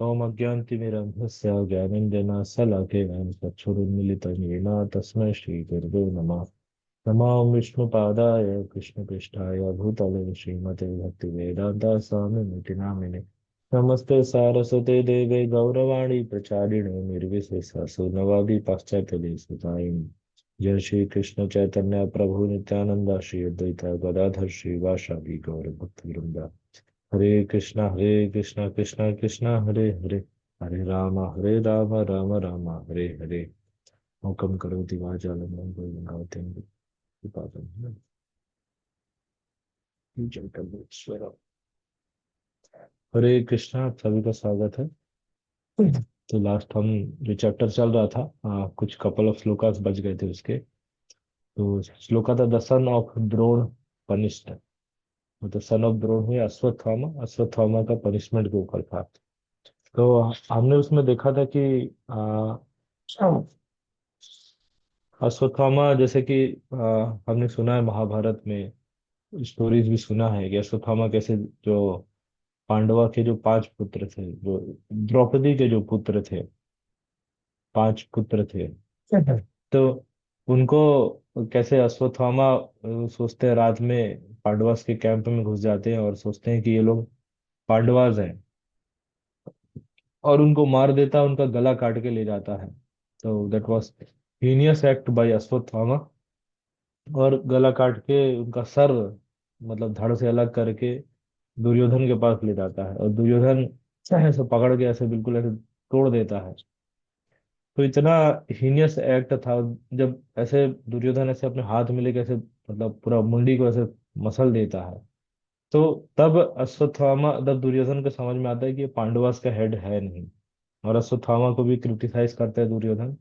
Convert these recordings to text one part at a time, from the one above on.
ओम अज्ञानतिमिरन्धस्य ज्ञानञ्जनशलाकया चक्षुरुन्मीलितं येन तस्मै श्रीगुरुवे नमः। नमो विष्णुपादाय कृष्णपृष्ठाय भूतले श्रीमते भक्तिवेदान्त स्वामिनिति नामिने नमस्ते सारस्वते देवे गौरवाणी प्रचारिणे निर्विशेष शून्यवादी पाश्चात्यदेशतारिणे जय श्री कृष्ण चैतन्य प्रभु नित्यानंद श्री अद्वैत गदाधर श्रीवासादि गौर भक्तवृंदा। हरे कृष्णा कृष्णा कृष्णा हरे हरे, हरे राम राम राम हरे हरे। मुकम करोति वाचालं मंगलं विपाकं जयकल्पेश्वर। हरे कृष्णा, आप सभी का स्वागत है। तो लास्ट हम जो चैप्टर चल रहा था, कुछ कपल ऑफ श्लोकास बच गए थे उसके। तो श्लोका था the son of Drona punished. मतलब सन ऑफ द्रोण हुए अश्वत्थामा, अश्वत्थामा का पनिशमेंट के ऊपर था। तो हमने उसमें देखा था कि अश्वत्थामा जैसे कि हमने सुना है महाभारत में, स्टोरीज भी सुना है कि अश्वत्थामा कैसे जो पांडवा के जो पांच पुत्र थे, जो द्रौपदी के जो पुत्र थे, पांच पुत्र थे। तो उनको कैसे अश्वत्थामा सोचते हैं, रात में पांडवास के कैंप में घुस जाते हैं और सोचते हैं कि ये लोग पांडवास हैं, और उनको मार देता है, उनका गला काट के ले जाता है। तो that was heinous act by Ashwatthama. और गला काट के उनका सर, मतलब धड़ से अलग करके दुर्योधन के पास ले जाता है, और दुर्योधन ऐसे पकड़ के ऐसे बिल्कुल ऐसे तोड़ देता है। तो इतना हीनियस एक्ट था। जब ऐसे दुर्योधन ऐसे अपने हाथ में लेके ऐसे मतलब पूरा मुंडी को ऐसे मसल देता है, तो तब अश्वत्थामा, तब दुर्योधन को समझ में आता है कि ये पांडवास का हेड है नहीं। और अश्वत्थामा को भी क्रिटिसाइज करता है दुर्योधन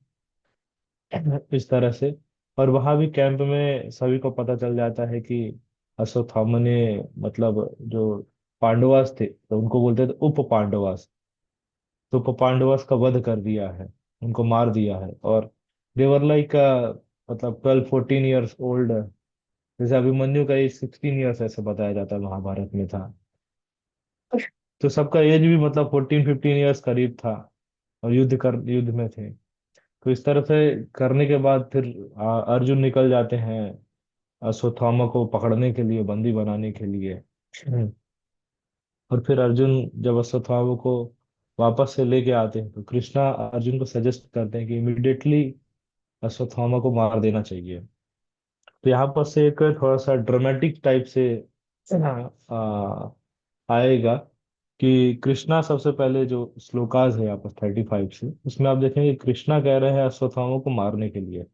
इस तरह से। और वहां भी कैंप में सभी को पता चल जाता है कि अश्वत्थामा ने, मतलब जो पांडवास थे तो उनको बोलते थे उप पांडवास, तो उप पांडवास का वध कर दिया है, उनको मार दिया है। और देवर लाइक मतलब 12-14 ईयर्स ओल्ड। जैसे अभिमन्यु का एज 16 ईयर्स ऐसे बताया जाता है, महाभारत में था। तो सबका एज भी मतलब 14-15 ईयर्स करीब था, और युद्ध में थे। तो इस तरह से करने के बाद फिर अर्जुन निकल जाते हैं अश्वत्थामा को पकड़ने के लिए, बंदी बनाने के लिए। और फिर अर्जुन जब अश्वत्थामा को वापस से लेके आते हैं, तो कृष्णा अर्जुन को सजेस्ट करते हैं कि इमिडिएटली अश्वत्थामा को मार देना चाहिए। तो यहाँ पर से एक थोड़ा सा ड्रामेटिक टाइप से आएगा कि कृष्णा सबसे पहले जो श्लोकाज है यहाँ पर 35 से, उसमें आप देखेंगे कृष्णा कह रहे हैं अश्वत्थामा को मारने के लिए।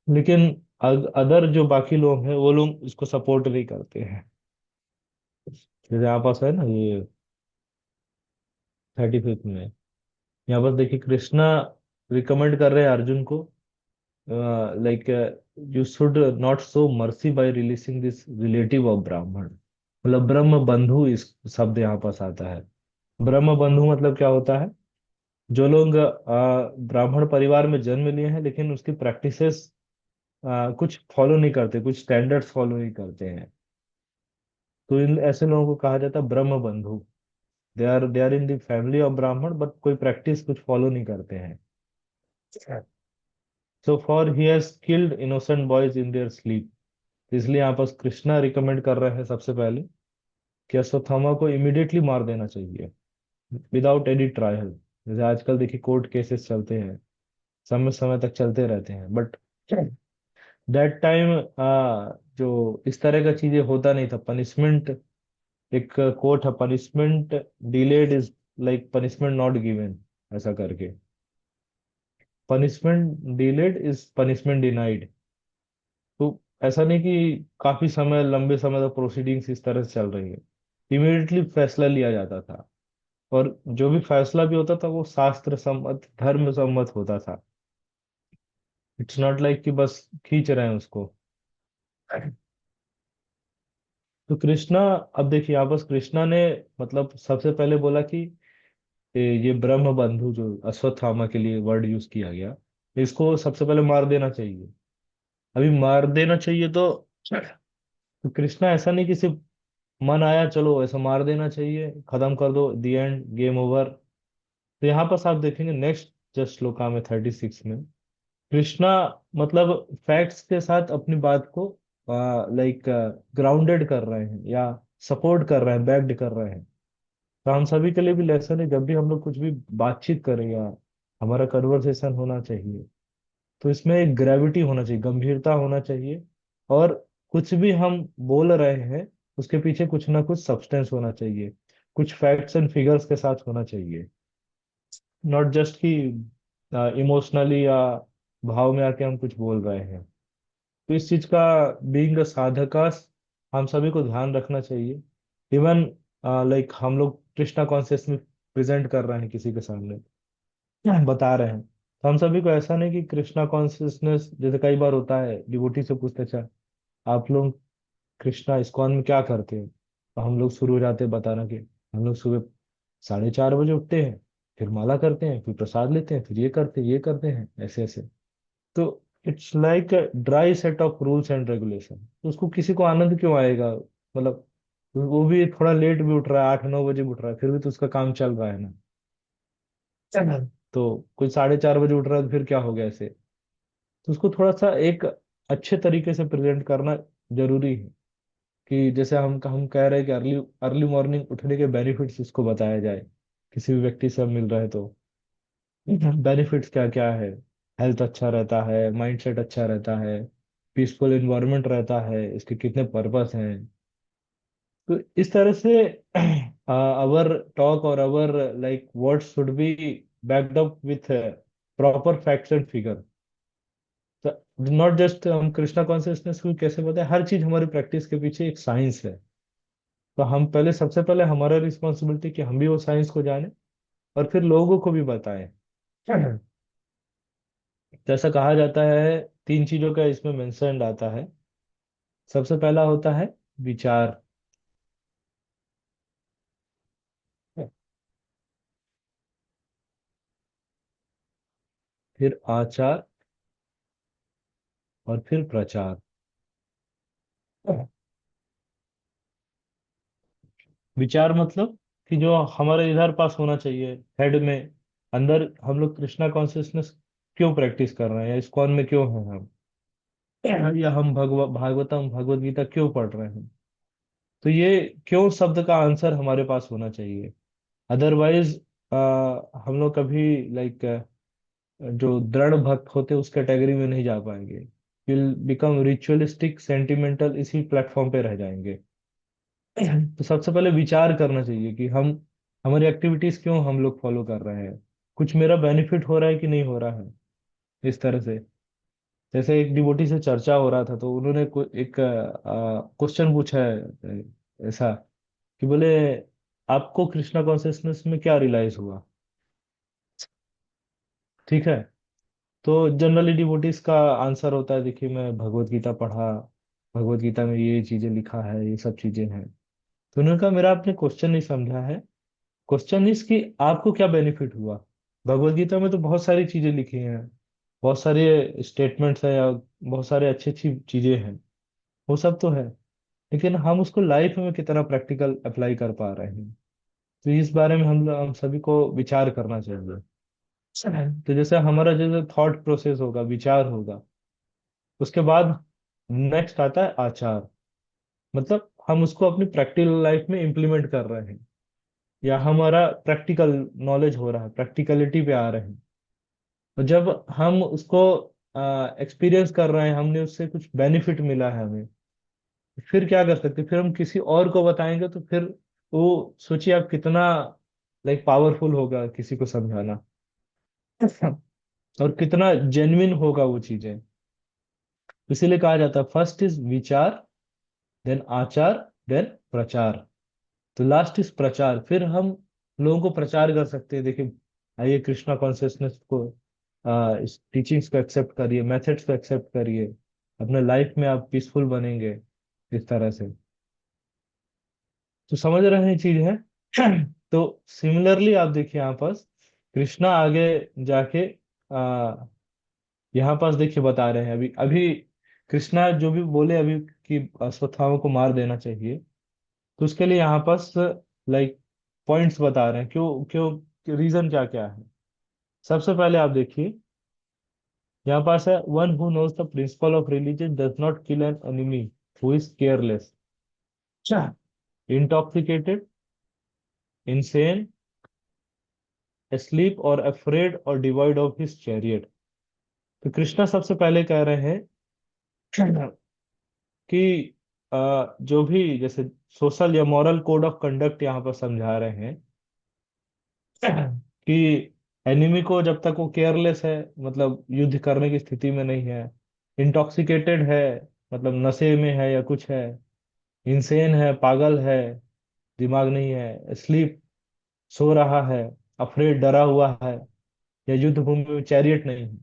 लेकिन अदर जो बाकी लोग हैं वो लोग इसको सपोर्ट नहीं करते हैं। जैसे यहाँ पास है ना ये 35 में, यहाँ पर देखिए कृष्णा रिकमेंड कर रहे हैं अर्जुन को, like you should not show mercy bye releasing this relative of ब्राह्मण। मतलब ब्रह्म बंधु इस शब्द यहाँ पास आता है। ब्रह्म बंधु मतलब क्या होता है? जो लोग ब्राह्मण परिवार में जन्म लिए हैं लेकिन उसकी प्रैक्टिसेस कुछ फॉलो नहीं करते, कुछ स्टैंडर्ड्स फॉलो नहीं करते हैं, तो इन ऐसे लोगों को कहा जाता है ब्रह्म बंधु। They are in the family of Brahmin, but कोई प्रैक्टिस कुछ फॉलो नहीं करते हैं। So for he has killed innocent boys in their sleep. इसलिए यहाँ पर कृष्णा रिकमेंड कर रहे हैं सबसे पहले कि अश्वत्थामा को इमीडिएटली मार देना चाहिए, विदाउट एनी ट्रायल। जैसे आजकल देखिए कोर्ट केसेस चलते हैं, समय समय तक चलते रहते हैं, बट दैट टाइम जो इस तरह का चीजें होता नहीं था। पनिशमेंट, एक कोर्ट है, punishment delayed is like punishment not given, ऐसा करके। Punishment delayed is punishment denied. तो ऐसा नहीं कि काफी समय, लंबे समय तक प्रोसीडिंग्स इस तरह से चल रही है, इमीडिएटली फैसला लिया जाता था। और जो भी फैसला भी होता था वो शास्त्र सम्मत, धर्म सम्मत होता था। इट्स नॉट लाइक कि बस खींच रहे हैं उसको। तो कृष्णा, अब देखिए यहाँ बस कृष्णा ने मतलब सबसे पहले बोला कि ये ब्रह्म बंधु जो अश्वत्थामा के लिए वर्ड यूज किया गया, इसको सबसे पहले मार देना चाहिए। अभी मार देना चाहिए तो कृष्णा ऐसा नहीं कि सिर्फ मन आया चलो ऐसा मार देना चाहिए, खत्म कर दो, दी एंड, गेम ओवर। तो यहाँ पर आप देखेंगे नेक्स्ट जस्ट श्लोका में 36 में कृष्णा मतलब फैक्ट्स के साथ अपनी बात को लाइक ग्राउंडेड कर रहे हैं या सपोर्ट कर रहे हैं, बैक्ड कर रहे हैं। तो हम सभी के लिए भी लेसन है, जब भी हम लोग कुछ भी बातचीत करें या हमारा कन्वर्सेशन होना चाहिए, तो इसमें एक ग्रेविटी होना चाहिए, गंभीरता होना चाहिए। और कुछ भी हम बोल रहे हैं उसके पीछे कुछ ना कुछ सब्सटेंस होना चाहिए, कुछ फैक्ट्स एंड फिगर्स के साथ होना चाहिए। नॉट जस्ट कि इमोशनली या भाव में आके हम कुछ बोल रहे हैं। तो इस चीज का बीइंग अ साधका हम सभी को ध्यान रखना चाहिए। इवन लाइक हम लोग कृष्णा कॉन्शियस में प्रेजेंट कर रहे हैं किसी के सामने, बता रहे हैं, तो हम सभी को ऐसा नहीं कि कृष्णा कॉन्शियसनेस, जैसे कई बार होता है डिवोटी से पूछते, अच्छा आप लोग कृष्णा इस्कॉन में क्या करते हैं, तो हम लोग शुरू हो जाते हैं बताना कि हम लोग सुबह 4:30 बजे उठते हैं, फिर माला करते हैं, फिर प्रसाद लेते हैं, फिर ये करते हैं, ऐसे ऐसे। तो it's like dry set of rules and regulation. तो उसको किसी को आनंद क्यों आएगा, मतलब वो भी थोड़ा लेट भी उठ रहा है, 8-9 बजे उठ रहा है, फिर भी तो उसका काम चल रहा है ना। तो कोई 4:30 बजे उठ रहा है तो फिर क्या हो गया ऐसे। तो उसको थोड़ा सा एक अच्छे तरीके से प्रेजेंट करना जरूरी है, कि जैसे हम कह रहे हैं कि अर्ली अर्ली मॉर्निंग उठने के बेनिफिट्स उसको बताया जाए। किसी भी व्यक्ति से हम मिल रहे हैं तो बेनिफिट्स क्या क्या है, हेल्थ अच्छा रहता है, माइंडसेट अच्छा रहता है, पीसफुल इन्वायरमेंट रहता है, इसके कितने पर्पस हैं। तो इस तरह से अवर टॉक और our like words should be backed up with proper facts and figure. Not just हम कृष्णा कॉन्शियसनेस को कैसे बताए, हर चीज हमारी प्रैक्टिस के पीछे एक साइंस है। तो हम पहले, सबसे पहले हमारा रिस्पॉन्सिबिलिटी कि हम भी वो साइंस को जाने और फिर लोगों को भी बताएं। जैसा कहा जाता है, 3 चीजों का इसमें मेंशन आता है। सबसे पहला होता है विचार, फिर आचार, और फिर प्रचार। विचार मतलब कि जो हमारे इधर पास होना चाहिए हेड में, अंदर हम लोग कृष्णा कॉन्शियसनेस क्यों प्रैक्टिस कर रहे हैं, या इस्कॉन में क्यों हैं हम, या हम भागवतम भगवत गीता क्यों पढ़ रहे हैं। तो ये क्यों शब्द का आंसर हमारे पास होना चाहिए। अदरवाइज हम लोग कभी लाइक जो दृढ़ भक्त होते उस कैटेगरी में नहीं जा पाएंगे, विल बिकम रिचुअलिस्टिक सेंटिमेंटल, इसी प्लेटफॉर्म पे रह जाएंगे। तो सबसे पहले विचार करना चाहिए कि हम हमारी एक्टिविटीज क्यों हम लोग फॉलो कर रहे हैं, कुछ मेरा बेनिफिट हो रहा है कि नहीं हो रहा है। इस तरह से, जैसे एक डिवोटी से चर्चा हो रहा था तो उन्होंने एक क्वेश्चन पूछा है ऐसा, कि बोले आपको कृष्णा कॉन्शियसनेस में क्या रियलाइज हुआ। ठीक है। तो जनरली डिवोटीज का आंसर होता है, देखिए मैं भगवत गीता पढ़ा, भगवत गीता में ये चीजें लिखा है, ये सब चीजें हैं। तो उन्होंने कहा मेरा आपने क्वेश्चन नहीं समझा है। क्वेश्चन इज कि आपको क्या बेनिफिट हुआ। भगवत गीता में तो बहुत सारी चीजें लिखी हैं, बहुत सारे स्टेटमेंट्स है, या बहुत सारे अच्छी अच्छी चीजें हैं, वो सब तो है, लेकिन हम उसको लाइफ में कितना प्रैक्टिकल अप्लाई कर पा रहे हैं। तो इस बारे में हम सभी को विचार करना चाहिए। तो जैसे हमारा जैसे थॉट प्रोसेस होगा, विचार होगा, उसके बाद नेक्स्ट आता है आचार। मतलब हम उसको अपनी प्रैक्टिकल लाइफ में इम्प्लीमेंट कर रहे हैं, या हमारा प्रैक्टिकल नॉलेज हो रहा है, प्रैक्टिकलिटी पे आ रहे हैं। तो जब हम उसको एक्सपीरियंस कर रहे हैं, हमने उससे कुछ बेनिफिट मिला है हमें, फिर क्या कर सकते हैं? फिर हम किसी और को बताएंगे तो फिर वो सोचिए आप कितना लाइक पावरफुल होगा किसी को समझाना, और कितना जेन्युइन होगा वो चीजें। इसीलिए कहा जाता है फर्स्ट इज विचार, देन आचार, देन प्रचार। तो लास्ट इज प्रचार, फिर हम लोगों को प्रचार कर सकते हैं, देखिए आइए कृष्णा कॉन्शियसनेस को, इस टीचिंग्स को एक्सेप्ट करिए, मेथड्स को एक्सेप्ट करिए, अपने लाइफ में आप पीसफुल बनेंगे इस तरह से। तो समझ रहे हैं चीज है। तो सिमिलरली आप देखिए यहाँ पास कृष्णा आगे जाके आ, यहाँ पास देखिए बता रहे हैं, अभी अभी कृष्णा जो भी बोले अभी कि अश्वत्थामा को मार देना चाहिए, तो उसके लिए यहाँ पास लाइक पॉइंट्स बता रहे हैं, क्यों क्यों रीजन क्या क्या है। सबसे पहले आप देखिए, यहाँ पास है, one who knows the principle of religion does not kill an enemy who is careless, intoxicated, insane, asleep or afraid or devoid of his chariot। तो कृष्णा सबसे पहले कह रहे हैं कि जो भी जैसे सोशल या मॉरल कोड ऑफ कंडक्ट यहाँ पर समझा रहे हैं कि एनिमी को जब तक वो केयरलेस है, मतलब युद्ध करने की स्थिति में नहीं है, इंटॉक्सिकेटेड है, मतलब नशे में है या कुछ है, इंसेन है, पागल है, दिमाग नहीं है, स्लीप, सो रहा है, अफ्रेड, डरा हुआ है, या युद्ध भूमि में चैरियट नहीं है,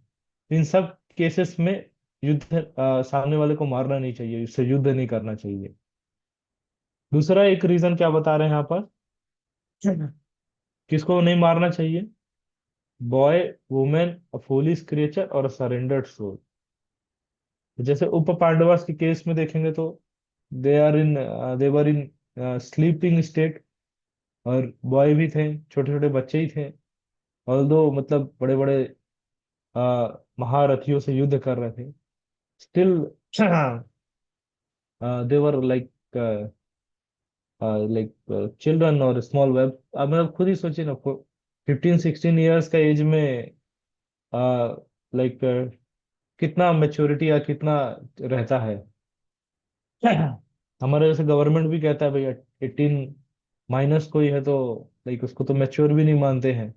इन सब केसेस में युद्ध सामने वाले को मारना नहीं चाहिए, उससे युद्ध नहीं करना चाहिए। दूसरा एक रीजन क्या बता रहे हैं यहाँ पर, किसको नहीं मारना चाहिए, बॉय, वुमेन, अ फूलिश क्रिएचर और सरेंडर्ड सोल। जैसे उप पांडवास के केस में देखेंगे तो दे वर इन स्लीपिंग स्टेट, और बॉय भी थे, छोटे छोटे बच्चे ही थे, ऑल्दो मतलब बड़े बड़े महारथियों से युद्ध कर रहे थे, स्टिल देवर लाइक लाइक चिल्ड्रन और स्मॉल वेब। अब मतलब खुद ही सोचिए ना, 15-16 ईयर्स का एज में लाइक कितना मेच्योरिटी या कितना रहता है। हमारे जैसे गवर्नमेंट भी कहता है भाई 18 माइनस कोई है तो लाइक उसको तो मैच्योर भी नहीं मानते हैं।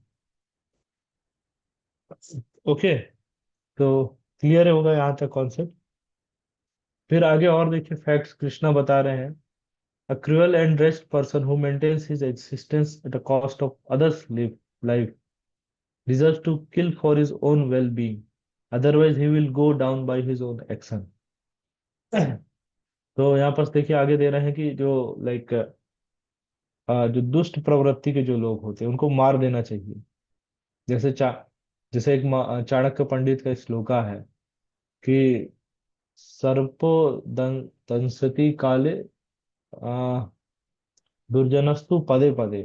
ओके, तो क्लियर होगा यहाँ तक कॉन्सेप्ट। फिर आगे और देखिए, फैक्ट्स कृष्णा बता रहे हैं, a cruel and dressed person who maintains his existence at a cost of others' life deserves to kill for his own well-being. Otherwise, he will go down by his own action। तो यहाँ पर देखिए आगे दे रहे हैं कि जो like जो दुष्ट प्रवृत्ति के जो लोग होते हैं उनको मार देना चाहिए। जैसे जैसे एक चाणक्य पंडित का श्लोका है कि सर्पो दंसति काले आ, दुर्जनस्तु पदे पदे।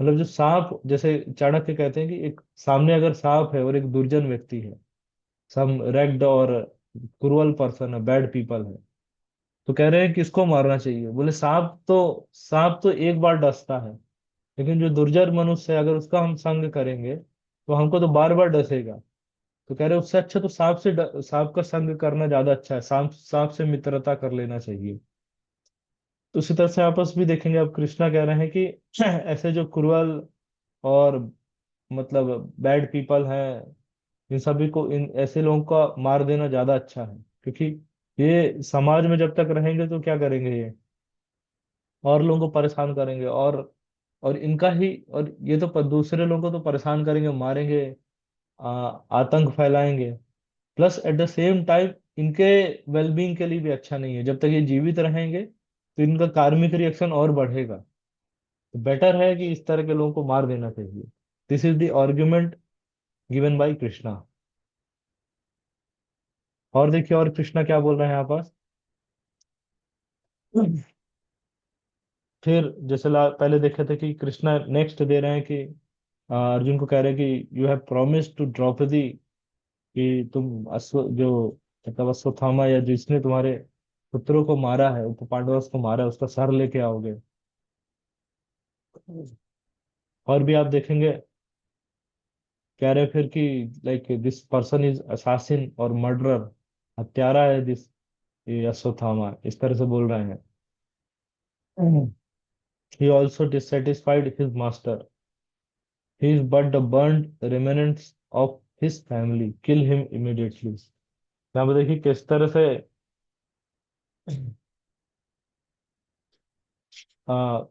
मतलब जो सांप, जैसे चाणक्य कहते हैं कि एक सामने अगर सांप है और एक दुर्जन व्यक्ति है, सम रेग्ड और क्रूअल पर्सन है, बैड पीपल है, तो कह रहे हैं कि इसको मारना चाहिए। बोले सांप तो एक बार डसता है, लेकिन जो दुर्जन मनुष्य है अगर उसका हम संग करेंगे तो हमको तो बार बार डसेगा। तो कह रहे हैं उससे अच्छा तो सांप का संग करना ज्यादा अच्छा है, सांप सांप से मित्रता कर लेना चाहिए। तो उसी तरह से आपस भी देखेंगे, अब कृष्णा कह रहे हैं कि ऐसे जो क्रूअल और मतलब बैड पीपल हैं, इन सभी को, इन ऐसे लोगों का मार देना ज्यादा अच्छा है, क्योंकि ये समाज में जब तक रहेंगे तो क्या करेंगे, ये और लोगों को परेशान करेंगे, और इनका ही, और ये तो दूसरे लोगों को तो परेशान करेंगे, मारेंगे, आतंक फैलाएंगे, plus at the same time इनके वेलबींग के लिए भी अच्छा नहीं है। जब तक ये जीवित रहेंगे तो इनका कार्मिक रिएक्शन और बढ़ेगा। तो बेटर है कि इस तरह के लोगों को मार देना चाहिए। This is the argument given by Krishna. और देखिए और कृष्णा क्या बोल रहे हैं यहाँ पास। फिर जैसे पहले देखे थे कि कृष्णा नेक्स्ट दे रहे हैं कि अर्जुन को कह रहे हैं कि you have promise to Draupadi, कि तुम जो मतलब अश्वत्थामा या जिसने तुम्हारे पुत्रों को मारा है, उप पांडवों को मारा है, उसका सर लेके आओगे। और भी आप देखेंगे, कह रहे फिर कि like this person is assassin और मर्डरर, हत्यारा है दिस, ये अश्वत्थामा, इस तरह से बोल रहे हैं। He also dissatisfied his master. He is but the burnt remnants of his family. Kill him immediately। यहाँ पे देखिए किस तरह से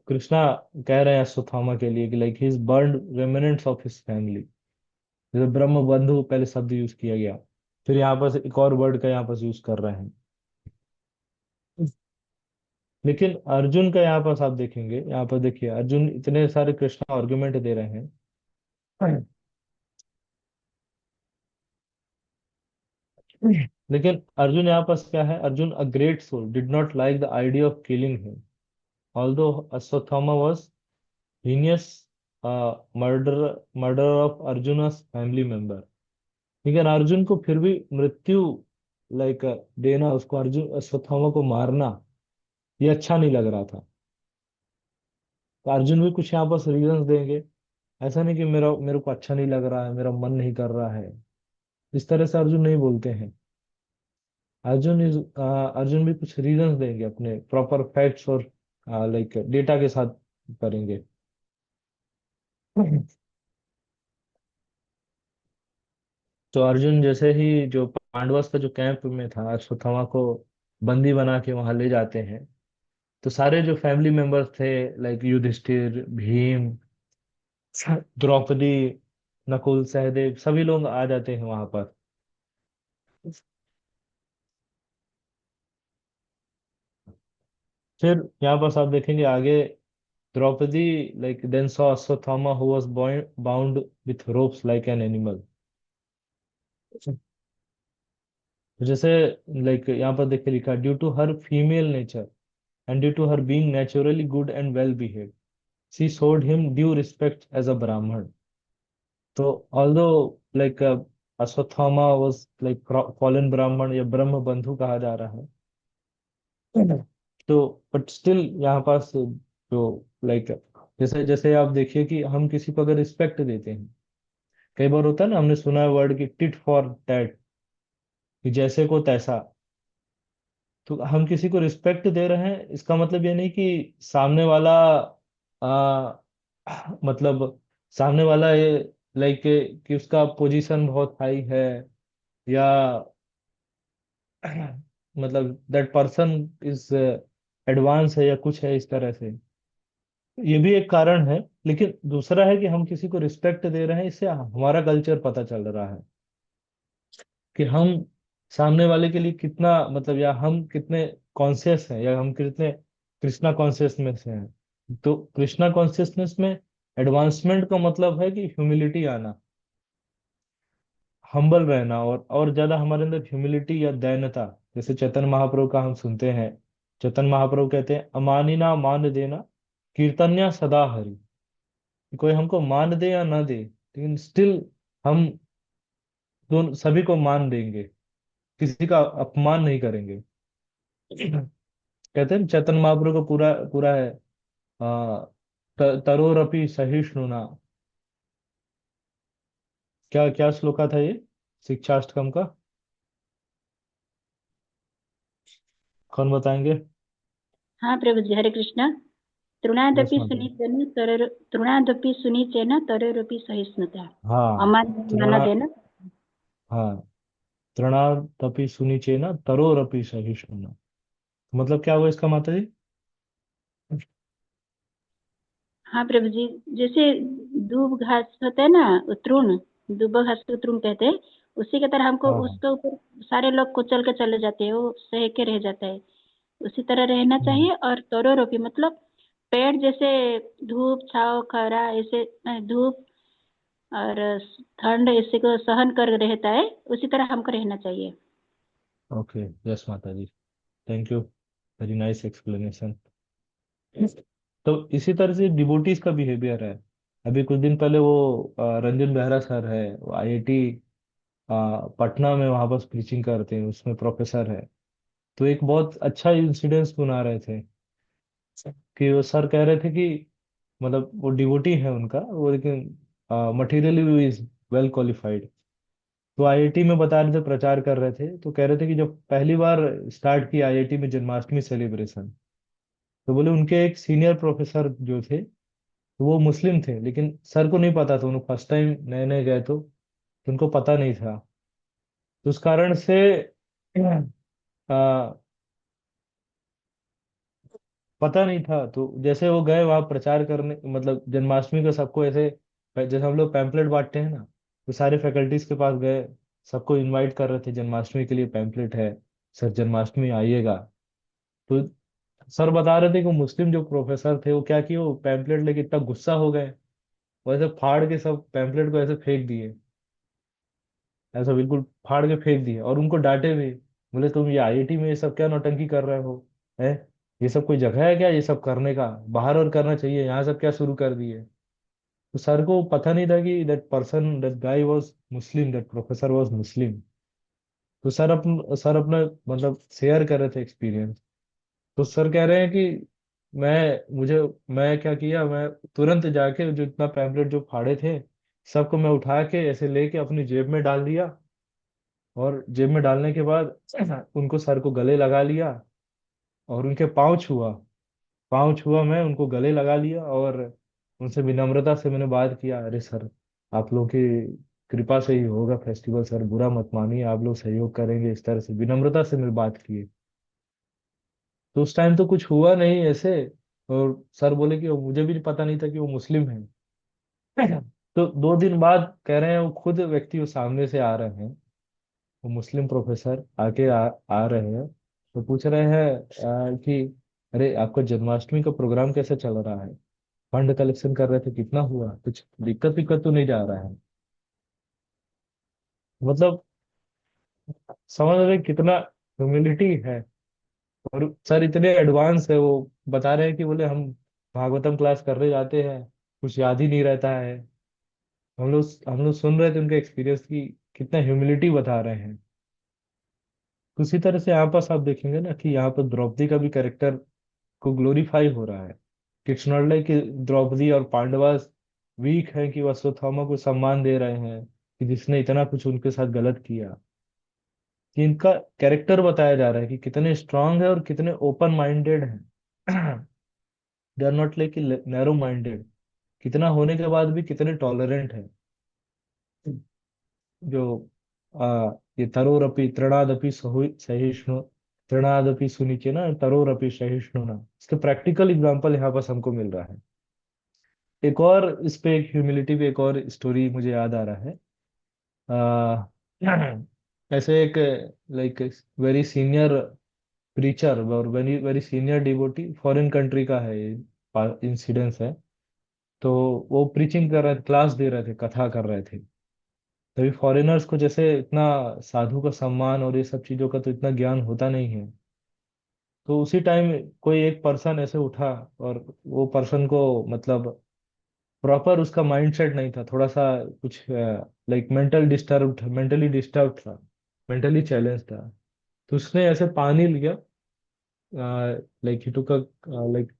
कृष्णा कह रहे हैं अश्वत्थामा के लिए कि like he is burned remnants of his family. जैसे ब्रह्म बंधु पहले शब्द यूज किया गया, फिर यहाँ पर एक और वर्ड का यहाँ पर यूज कर रहे हैं। लेकिन अर्जुन का यहाँ पर आप देखेंगे, यहाँ पर देखिए अर्जुन इतने सारे कृष्णा आर्गुमेंट दे रहे हैं, लेकिन अर्जुन यहाँ पास क्या है, Arjun a great soul did not like the idea of killing him. Although Ashwatthama was heinous murder murder of Arjun family member, लेकिन अर्जुन को फिर भी मृत्यु लाइक देना, उसको अर्जुन अश्वत्थामा को मारना, ये अच्छा नहीं लग रहा था। तो अर्जुन भी कुछ यहाँ पर रीजंस देंगे। ऐसा नहीं कि मेरा मेरे को अच्छा नहीं लग रहा है, मेरा मन नहीं कर रहा है, इस तरह से अर्जुन नहीं बोलते हैं। अर्जुन भी कुछ रीजंस देंगे, अपने प्रॉपर फैक्ट्स और लाइक डेटा के साथ करेंगे। तो अर्जुन जैसे ही जो पांडवस का जो कैंप में था, अश्वत्थामा को बंदी बना के वहां ले जाते हैं, तो सारे जो फैमिली मेंबर्स थे, लाइक युधिष्ठिर, भीम, द्रौपदी, नकुल, सहदेव, सभी लोग आ जाते हैं वहां पर। फिर यहाँ पर आप देखेंगे आगे, Draupadi like then saw Ashwatthama who was bound with ropes like an animal. जैसे लाइक यहाँ पर देखिए लिखा, due to her female nature and due to her being naturally good and well behave, she showed him due respect as a brahman। तो although like Ashwatthama was like fallen ब्राह्मण या ब्रह्म बंधु कहा जा रहा है, तो बट स्टिल यहाँ पास जो लाइक जैसे जैसे आप देखिए कि हम किसी को अगर रिस्पेक्ट देते हैं, कई बार होता है ना, हमने सुना है वर्ड की टिट फॉर टैट, कि जैसे को तैसा। तो हम किसी को रिस्पेक्ट दे रहे हैं, इसका मतलब ये नहीं कि सामने वाला आ, मतलब सामने वाला ये लाइक कि उसका पोजीशन बहुत हाई है, या मतलब दैट पर्सन इज एडवांस है या कुछ है इस तरह से। ये भी एक कारण है, लेकिन दूसरा है कि हम किसी को रिस्पेक्ट दे रहे हैं, इससे हमारा कल्चर पता चल रहा है कि हम सामने वाले के लिए कितना मतलब, या हम कितने कॉन्शियस हैं, या हम कितने कृष्णा कॉन्शियसनेस में हैं। तो कृष्णा कॉन्शियसनेस में एडवांसमेंट का मतलब है कि ह्यूमिलिटी आना, हम्बल रहना, और ज्यादा हमारे अंदर ह्यूमिलिटी या दैन्यता। जैसे चैतन्य महाप्रभु का हम सुनते हैं, चैतन्य महाप्रभु कहते हैं, अमानिना मान देना, कीर्तन्या सदा हरि। कोई हमको मान दे या ना दे, लेकिन स्टिल हम दोनों सभी को मान देंगे, किसी का अपमान नहीं करेंगे। कहते हैं चैतन्य महाप्रभु का पूरा पूरा है, आ, तरोरपि सहिष्णुना। क्या क्या श्लोका था ये शिक्षाष्टकम का? कौन बताएंगे? हाँ प्रभु जी, हरे कृष्ण। यस तृणादपि माता। सुनीचेन तरर तृणादपि सुनीचेन तररपि सहिष्णुता। हाँ, अमान माना तृणा, देना। हाँ, तृणादपि सुनिचेन तरोरपि सहिष्णुना, मतलब क्या हुआ इसका माता जी? हाँ प्रभु जी, जैसे दूब घास होता है ना, वो तृण, दूब घास को तृण कहते हैं। उसी की तरह हमको हाँ हाँ। उसके ऊपर सारे लोग कुचल के चले जाते हैं, वो सह के रह जाता है। उसी तरह रहना हम्म, चाहिए। और तरोरोपी मतलब पेड़ जैसे धूप छाव खरा ऐसे धूप और ठंड इसी को सहन कर रहता है, उसी तरह हमको रहना चाहिए। ओके, यस माता जी, thank you, very nice explanation. तो इसी तरह से डिवोटीज का बिहेवियर है। अभी कुछ दिन पहले वो रंजन बेहरा सर है, वो आईआईटी पटना में वहां पर प्रीचिंग करते हैं, उसमें प्रोफेसर है। तो एक बहुत अच्छा इंसिडेंस सुना रहे थे, कि वो सर कह रहे थे कि मतलब वो डिवोटी है उनका वो, लेकिन मटेरियली इज वेल क्वालिफाइड। तो आईआईटी में बता रहे थे, प्रचार कर रहे थे, तो कह रहे थे कि जब पहली बार स्टार्ट की आईआईटी में जन्माष्टमी सेलिब्रेशन, तो बोले उनके एक सीनियर प्रोफेसर जो थे, तो वो मुस्लिम थे, लेकिन सर को नहीं पता था, उन्होंने फर्स्ट टाइम नए नए गए तो उनको पता नहीं था। तो उस कारण से आ, पता नहीं था, तो जैसे वो गए वहां प्रचार करने, मतलब जन्माष्टमी का सबको ऐसे, जैसे हम लोग पैम्पलेट बांटते हैं ना, तो सारे फैकल्टीज के पास गए, सबको इनवाइट कर रहे थे, जन्माष्टमी के लिए पैम्पलेट है, सर जन्माष्टमी आइएगा। तो सर बता रहे थे कि मुस्लिम जो प्रोफेसर थे, वो क्या किए, वो पैम्पलेट लेके इतना गुस्सा हो गए, वो ऐसे फाड़ के सब पैम्पलेट को ऐसे फेंक दिए, ऐसा बिल्कुल फाड़ के फेंक दिए, और उनको डांटे भी। बोले तुम ये आईआईटी में ये सब क्या नौटंकी कर रहे हो, है, ये सब कोई जगह है क्या ये सब करने का, बाहर और करना चाहिए, यहाँ सब क्या शुरू कर दिए। तो सर को पता नहीं था कि that guy was Muslim, that professor was Muslim. तो सर अपना मतलब शेयर कर रहे थे एक्सपीरियंस। तो सर कह रहे हैं कि मुझे मैं क्या किया, मैं तुरंत जाके जो इतना पैम्पलेट जो फाड़े थे सबको मैं उठा के ऐसे लेके अपनी जेब में डाल दिया। और जेब में डालने के बाद उनको सर को गले लगा लिया और उनके पाँव छुआ, मैं उनको गले लगा लिया और उनसे विनम्रता से मैंने बात किया, अरे सर आप लोग की कृपा से ही होगा फेस्टिवल, सर बुरा मत मानिए, आप लोग सहयोग करेंगे, इस तरह से विनम्रता से मैं बात की। तो उस टाइम तो कुछ हुआ नहीं ऐसे। और सर बोले कि वो मुझे भी पता नहीं था कि वो मुस्लिम है। तो 2 दिन बाद कह रहे हैं वो खुद व्यक्ति वो सामने से आ रहे हैं, वो मुस्लिम प्रोफेसर आ रहे हैं। तो पूछ रहे हैं कि अरे आपका जन्माष्टमी का प्रोग्राम कैसे चल रहा है, फंड कलेक्शन कर रहे थे, कितना हुआ, कुछ दिक्कत विक्कत तो नहीं जा रहा है। मतलब समझ रहे हैं कितना ह्यूमिलिटी है। और सर इतने एडवांस है, वो बता रहे हैं कि बोले हम भागवतम क्लास करने जाते हैं, कुछ याद ही नहीं रहता है। हम लोग सुन रहे थे उनके एक्सपीरियंस की, कितना ह्यूमिलिटी बता रहे हैं। तो उसी तरह से यहाँ पास आप देखेंगे ना कि यहाँ पर द्रौपदी का भी कैरेक्टर को ग्लोरीफाई हो रहा है। इट्स नॉट लाइक कि द्रौपदी और पांडवास वीक है कि वह अश्वत्थामा को सम्मान दे रहे हैं कि जिसने इतना कुछ उनके साथ गलत किया। कि इनका कैरेक्टर बताया जा रहा है कि कितने स्ट्रांग है और कितने ओपन माइंडेड हैं। They are not like narrow minded, कितना होने के बाद भी कितने टॉलरेंट है। जो ये तरोरपि तृणादपि सहिष्णु, तृणादपि सुनिचे ना, तरोरपि सहिष्णु ना, इसका प्रैक्टिकल एग्जांपल यहाँ पास हमको मिल रहा है। एक और इस पे एक ह्यूमिलिटी पे एक और स्टोरी मुझे याद आ रहा है। आ, ऐसे एक लाइक वेरी सीनियर प्रीचर और very very senior devotee, foreign country का है ये इंसिडेंस है। तो वो प्रीचिंग कर रहे थे, क्लास दे रहे थे, कथा कर रहे थे। तभी फॉरेनर्स को जैसे इतना साधु का सम्मान और ये सब चीजों का तो इतना ज्ञान होता नहीं है। तो उसी टाइम कोई एक पर्सन ऐसे उठा और वो पर्सन को मतलब प्रॉपर उसका माइंडसेट नहीं था, थोड़ा सा कुछ लाइक मेंटली डिस्टर्ब था, मेंटली चैलेंज था। तो उसने ऐसे पानी लिया, लाइक ही टुक लाइक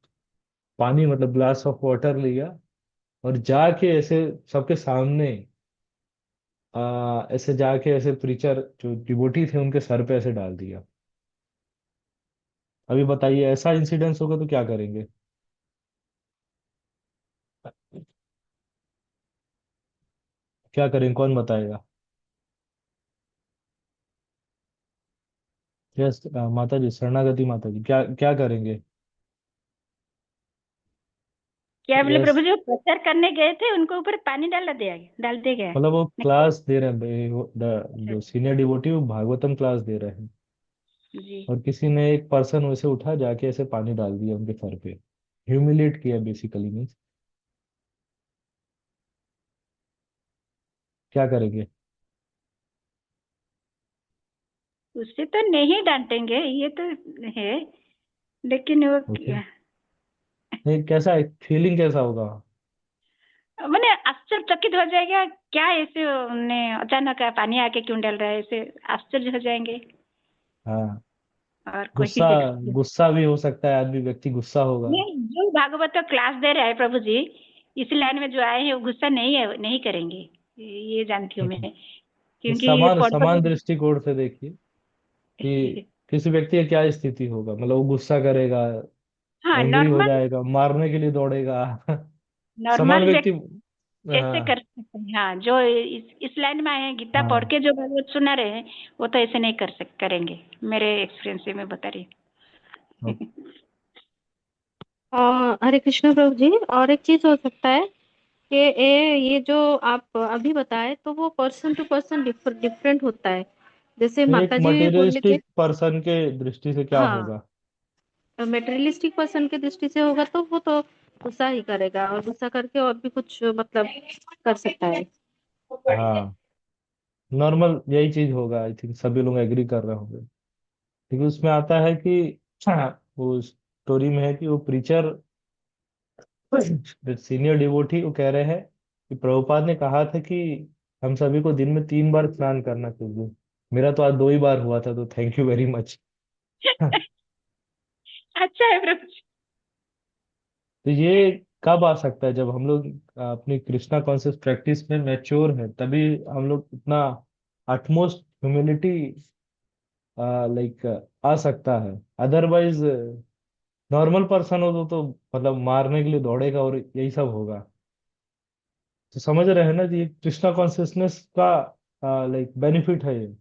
पानी मतलब ग्लास ऑफ वाटर लिया और जाके ऐसे सबके सामने ऐसे जाके ऐसे प्रीचर जो डिवोटी थे उनके सर पे ऐसे डाल दिया। अभी बताइए ऐसा इंसिडेंस होगा तो क्या करेंगे। क्या करेंगे, कौन बताएगा। यस माता जी, शरणागति माता जी, क्या क्या करेंगे। क्या बोले यस, प्रभु जी, वो प्रचार करने गए थे, उनको ऊपर पानी डाल दिया गया। मतलब वो नहीं। क्लास दे रहे हैं, अच्छा। जो सीनियर डिवोटी वो भागवतम क्लास दे रहे हैं। जी। और किसी ने एक पर्सन वैसे उठा जाके ऐसे पानी डाल दिया उनके सर पे, ह्यूमिलेट किया बेसिकली मीन्स। क्या करेंगे। उससे तो नहीं डांटेंगे, ये तो है, लेकिन वो ओके, नहीं कैसा फीलिंग कैसा होगा। मैंने आश्चर्यचकित हो जाएगा। क्या ऐसे उन्हें अचानक पानी आके क्यों डाल रहा है, ऐसे आश्चर्य हो जाएंगे। हाँ, और गुस्सा, कोई गुस्सा भी हो सकता है, आदमी व्यक्ति गुस्सा होगा। नहीं, जो भागवत का क्लास दे रहा है प्रभु जी, इस लाइन में जो आए हैं वो गुस्सा नहीं है, नहीं करेंगे, ये जानती हूँ मैं, क्योंकि ये समान पढ़ समान पढ़। दृष्टिकोण से देखिए कि किसी व्यक्ति का क्या स्थिति होगा, मतलब वो गुस्सा करेगा, हाँ, एंग्री हो नॉर्मल, जाएगा, मारने के लिए दौड़ेगा। समान नॉर्मल व्यक्ति। व्यक्ति ऐसे हाँ कर सकते हैं। हाँ, जो इस लाइन में आए हैं, गीता पढ़ हाँ। के जो भागवत सुना रहे हैं, वो तो ऐसे नहीं करेंगे, मेरे एक्सपीरियंस से मैं बता रही ओ- हूँ। हरे कृष्ण प्रभु जी, और एक चीज हो सकता है कि ये जो आप अभी बताए तो वो पर्सन टू पर्सन डिफरेंट होता है। जैसे एक माता जी बोले थे। मटेरियलिस्टिक पर्सन के दृष्टि से क्या हाँ, होगा। मेटेरियलिस्टिक पर्सन की दृष्टि से होगा तो वो तो गुस्सा ही करेगा, और गुस्सा करके और भी कुछ मतलब कर सकता है। हाँ, नॉर्मल यही चीज होगा, आई थिंक सभी लोग एग्री कर रहे होंगे। क्योंकि उसमें आता है कि वो स्टोरी में है कि वो प्रीचर, सीनियर डिवोटी, वो कह रहे हैं कि प्रभुपाद ने कहा था कि हम सभी को दिन में 3 बार स्नान करना चाहिए। मेरा तो आज 2 ही बार हुआ था, तो थैंक यू वेरी मच। अच्छा है प्रभु जी। तो ये कब आ सकता है? जब हम लोग अपनी कृष्णा कॉन्शियस प्रैक्टिस में मैच्योर है, तभी हम लोग इतना अटमोस्ट ह्यूमिलिटी लाइक आ सकता है। अदरवाइज नॉर्मल पर्सन हो तो मतलब मारने के लिए दौड़ेगा और यही सब होगा। तो समझ रहे हैं ना कि ये कृष्णा कॉन्शियसनेस का लाइक बेनिफिट है ये।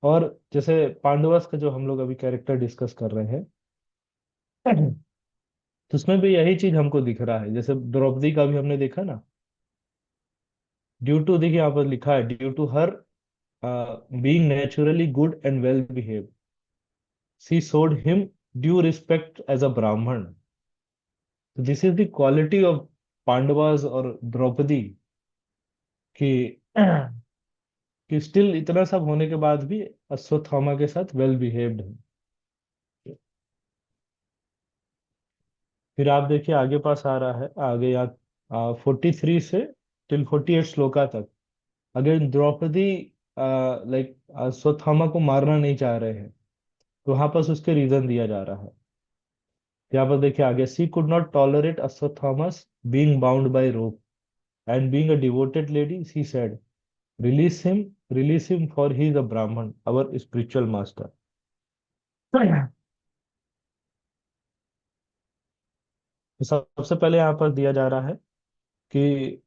और जैसे पांडवस का जो हम लोग अभी कैरेक्टर डिस्कस कर रहे हैं, तो उसमें भी यही चीज हमको दिख रहा है। जैसे द्रौपदी का भी हमने देखा ना, ड्यू टू, देखिए यहाँ पर लिखा है, due to her being naturally good and well behave, she showed him due respect as a brahman. So this is the quality of Pandavas और द्रौपदी कि कि स्टिल इतना सब होने के बाद भी अश्वत्थामा के साथ वेल बिहेव्ड है। फिर आप देखिए आगे पास आ रहा है, आगे यहाँ 43 से टिल 48 श्लोका तक। अगर द्रौपदी लाइक अश्वत्थामा को मारना नहीं चाह रहे हैं, तो वहां पर उसके रीजन दिया जा रहा है। यहाँ पर देखिए आगे, she could not tolerate Ashwatthama's being bound by rope, and being a devoted lady she said, release him, release him, for he is a Brahmin, our spiritual master. तो सबसे पहले यहाँ पर दिया जा रहा है कि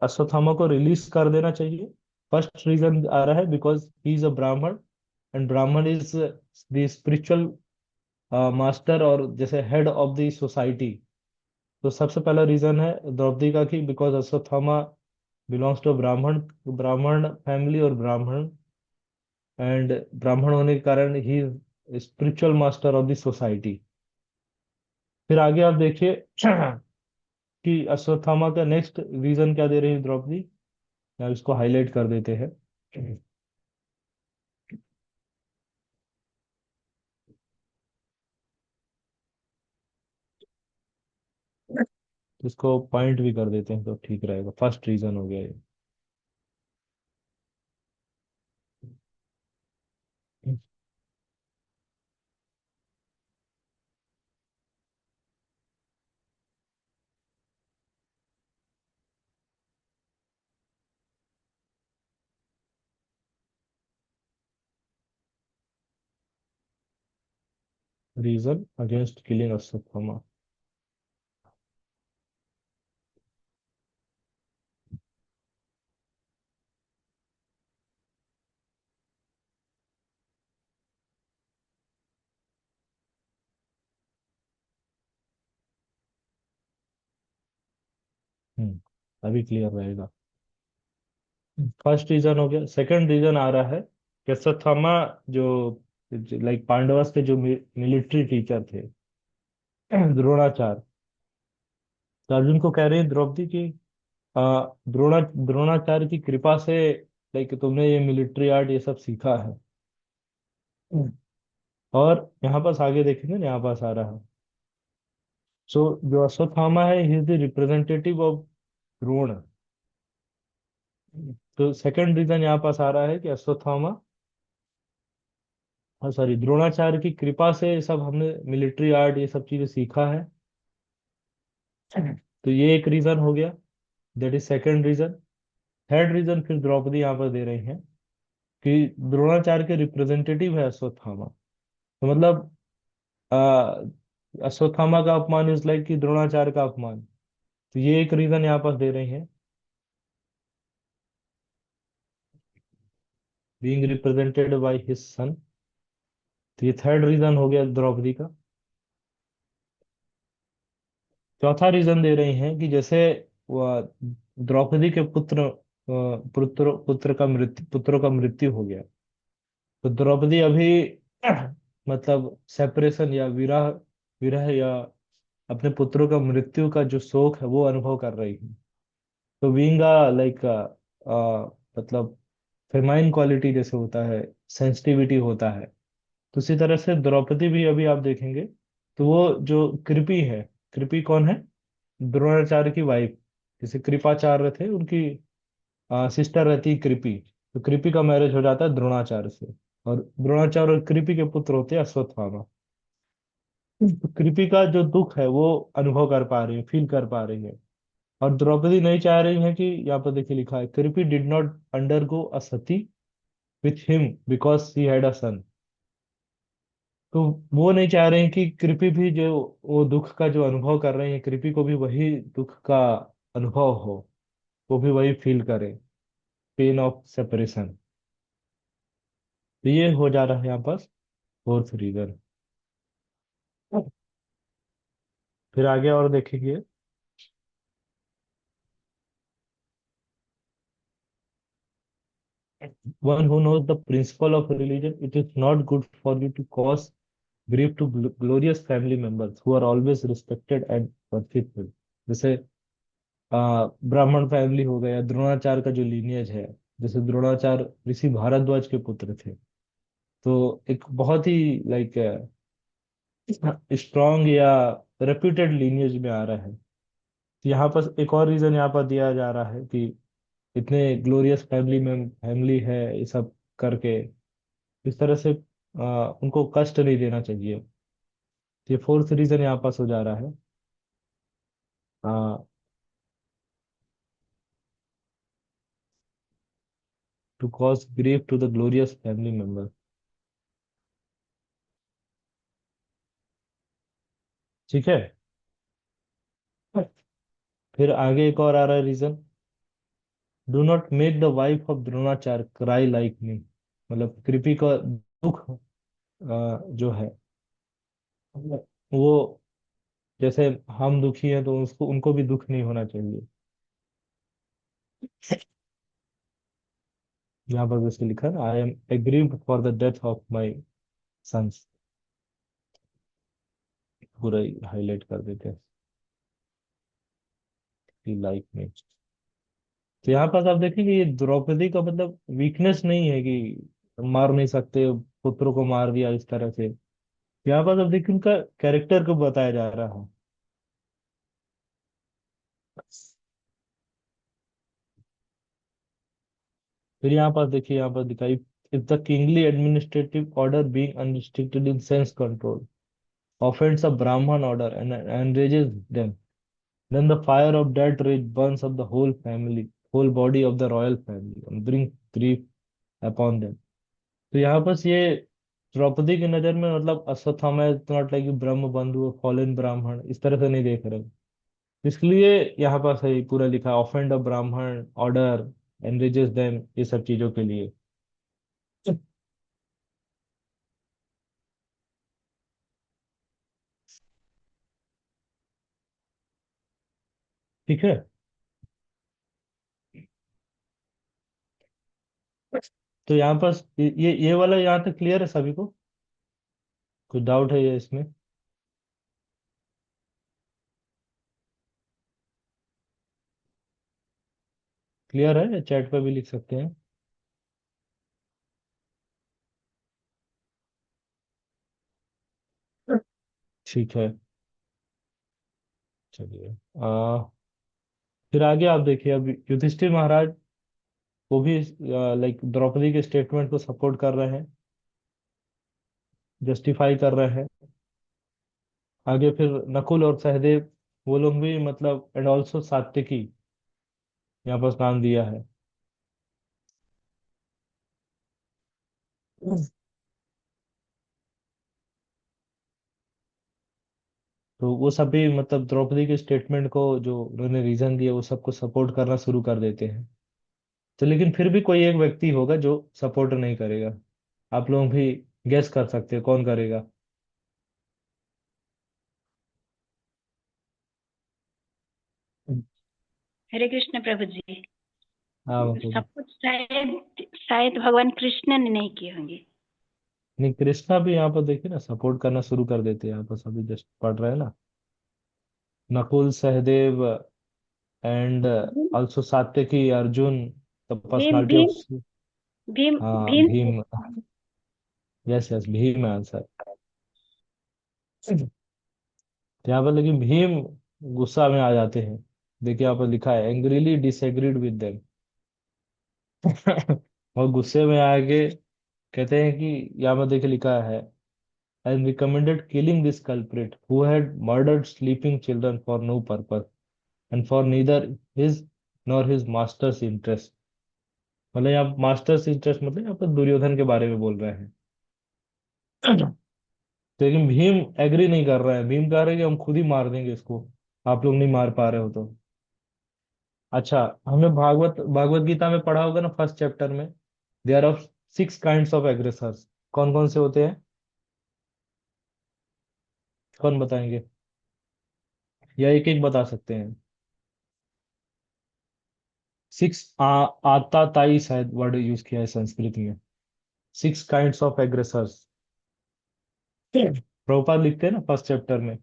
अश्वत्थामा को रिलीज कर देना चाहिए। फर्स्ट रीजन आ रहा है बिकॉज ही इज अ ब्राह्मण, एंड ब्राह्मण इज द स्पिरिचुअल मास्टर और जैसे हेड ऑफ द सोसाइटी। तो सबसे पहला रीजन है द्रौपदी का कि बिकॉज अश्वत्थामा बिलोंग्स टू ब्राह्मण, ब्राह्मण फैमिली और ब्राह्मण, एंड ब्राह्मण होने के कारण ही spiritual master of the society. फिर आगे आप देखिए कि अश्वत्थामा का नेक्स्ट रीजन क्या दे रही है द्रौपदी। अब इसको हाईलाइट कर देते हैं, इसको पॉइंट भी कर देते हैं तो ठीक रहेगा। फर्स्ट रीजन हो गया ये। Reason against killing Ashwatthama. अभी क्लियर रहेगा। फर्स्ट रीजन हो गया। सेकंड रीजन आ रहा है कि अश्वत्थामा जो लाइक पांडवस के जो मिलिट्री टीचर थे, द्रोणाचार्य, तो अर्जुन को कह रही है द्रौपदी की द्रोणाचार्य की कृपा से लाइक तुमने ये मिलिट्री आर्ट ये सब सीखा है। और यहाँ पास आगे देखेंगे ना, यहाँ पास आ रहा है, सो जो अश्वत्थामा है he is the representative of Drona. तो सेकंड रीजन यहाँ पास आ रहा है कि अश्वत्थामा, हाँ सॉरी, द्रोणाचार्य की कृपा से ये सब हमने मिलिट्री आर्ट ये सब चीजें सीखा है। तो ये एक रीजन हो गया, that is second reason. Third reason फिर द्रौपदी यहाँ पर दे रही हैं कि द्रोणाचार्य के रिप्रेजेंटेटिव है अश्वत्थामा। तो मतलब अश्वत्थामा का अपमान इज लाइक कि द्रोणाचार्य का अपमान। तो ये एक रीजन यहाँ पर दे रही हैं, being represented by his son. तो ये थर्ड रीजन हो गया द्रौपदी का। चौथा रीजन दे रही हैं कि जैसे वह द्रौपदी के पुत्रों का मृत्यु हो गया, तो द्रौपदी अभी मतलब सेपरेशन या विरह विरह या अपने पुत्रों का मृत्यु का जो शोक है वो अनुभव कर रही है। तो बीइंग लाइक मतलब फेमाइन क्वालिटी जैसे होता है, सेंसिटिविटी होता है, तो उसी तरह से द्रौपदी भी अभी आप देखेंगे तो वो जो कृपि है, कृपि कौन है? द्रोणाचार्य की वाइफ। जैसे कृपाचार्य थे, उनकी सिस्टर रहती है कृपि। तो कृपि का मैरिज हो जाता है द्रोणाचार्य से, और द्रोणाचार्य और कृपि के पुत्र होते हैं अश्वत्थामा। तो कृपि का जो दुख है वो अनुभव कर पा रही है, फील कर पा रही है। और द्रौपदी नहीं चाह रही है कि, यहाँ पर देखिए लिखा है, Kripi did not undergo a sati with him because she had a son. तो वो नहीं चाह रहे हैं कि कृपि भी जो वो दुख का जो अनुभव कर रहे हैं, कृपि को भी वही दुख का अनुभव हो, वो भी वही फील करे, पेन ऑफ सेपरेशन। तो ये हो जा रहा है यहाँ पर फोर्थ रीजन। फिर आगे और देखेंगे। One who knows the principle of religion, it is not good for you to cause grief to glorious family members who are always respected and worshipful। जैसे ब्राह्मण फैमिली हो गया, द्रोणाचार्य का जो लीनियज है, जैसे द्रोणाचार्य ऋषि भारद्वाज के पुत्र थे। तो एक बहुत ही लाइक स्ट्रॉन्ग या रेप्यूटेड लीनियज में आ रहा है। तो यहाँ पर एक और रीजन यहाँ पर दिया जा रहा है कि इतने ग्लोरियस फैमिली में फैमिली है, ये सब करके इस तरह से उनको कष्ट नहीं देना चाहिए। तो ये फोर्थ रीजन यहाँ पास हो जा रहा है, to cause grief to the glorious family member. ठीक है। फिर आगे एक और आ रहा है reason, do not make the wife of Dronacharya cry like me. मतलब कृपी का दुख जो है, वो जैसे हम दुखी हैं तो उसको उनको भी दुख नहीं होना चाहिए। यहाँ पर जैसे लिखा है, I am aggrieved for the death of my sons. पूरा हाईलाइट कर देते हैं लाइक में। तो यहाँ पर आप देखेंगे ये द्रौपदी का मतलब वीकनेस नहीं है कि मार नहीं सकते, पुत्रों को मार दिया इस तरह से। यहाँ पर आप देखिए उनका कैरेक्टर को बताया जा रहा है। फिर यहाँ पर देखिए, यहाँ पर दिखाई, if the kingly administrative order being unrestricted in sense control offends a Brahman order and enrages them, then the fire of that rage burns up the whole family, whole body of the royal family, and brings grief upon them। तो यहाँ बस ये द्रौपदी की नजर में मतलब Ashwatthama is not like ब्रह्म बंधु fallen ब्राह्मण, इस तरह से नहीं देख रहे। इसलिए यहाँ पर सही पूरा लिखा, ऑफेंड अ ब्राह्मण ऑर्डर, एनरिजेस देम, ये सब चीजों के लिए। ठीक है। तो यहाँ पर ये वाला यहाँ तक क्लियर है सभी को? कुछ डाउट है ये इसमें? क्लियर है, चैट पे भी लिख सकते हैं। ठीक है। चलिए, फिर आगे आप देखिए, अब युधिष्ठिर महाराज वो भी लाइक द्रौपदी के स्टेटमेंट को सपोर्ट कर रहे हैं, जस्टिफाई कर रहे हैं। आगे फिर नकुल और सहदेव, वो लोग भी मतलब, एंड ऑल्सो सात्विकी यहाँ पर नाम दिया है। तो वो सभी मतलब द्रौपदी के स्टेटमेंट को जो उन्होंने रीजन दिया वो सबको सपोर्ट करना शुरू कर देते हैं। तो लेकिन फिर भी कोई एक व्यक्ति होगा जो सपोर्ट नहीं करेगा। आप लोग भी गेस कर सकते हैं कौन करेगा। हरे कृष्ण प्रभु जी। हाँ बाबू। सब कुछ शायद शायद भगवान कृष्ण ने नहीं किए होंगे। नहीं, कृष्णा भी यहाँ पर देखिए ना सपोर्ट करना शुरू कर देते हैं, यहाँ पर सभी जस्ट पढ़ रहे हैं ना, Nakul Sahadev and also Satyaki Arjun, the Bhim personality Bhim of. Bhim हाँ Bhim Bhim. Yes yes, Bhim answer. तो यहाँ पर लेकिन भीम गुस्सा में आ जाते हैं। देखिए यहाँ पर लिखा है एंग्रीली डिसएग्रीड विद देम। और गुस्से में आके कहते हैं कि यहाँ पर देखिए लिखा है and recommended killing this culprit who had murdered sleeping children for no purpose and for neither his nor his master's interest। मतलब यहाँ मास्टर्स इंटरेस्ट मतलब यहाँ पर दुर्योधन के बारे में बोल रहे हैं। लेकिन भीम एग्री नहीं कर रहा है, भीम कह रहे हैं कि हम खुद ही मार देंगे इसको, आप लोग नहीं मार पा रहे हो तो। अच्छा, हमने भागवत गीता में पढ़ा होगा ना, फर्स्ट चैप्टर में देयर आर 6 काइंड्स ऑफ एग्रेसर्स। कौन कौन से होते हैं, कौन बताएंगे, या एक एक बता सकते हैं? सिक्स, आता ताई शायद वर्ड यूज किया है संस्कृत में। 6 काइंड्स ऑफ एग्रेसर्स प्रभुपाद लिखते हैं ना फर्स्ट चैप्टर में।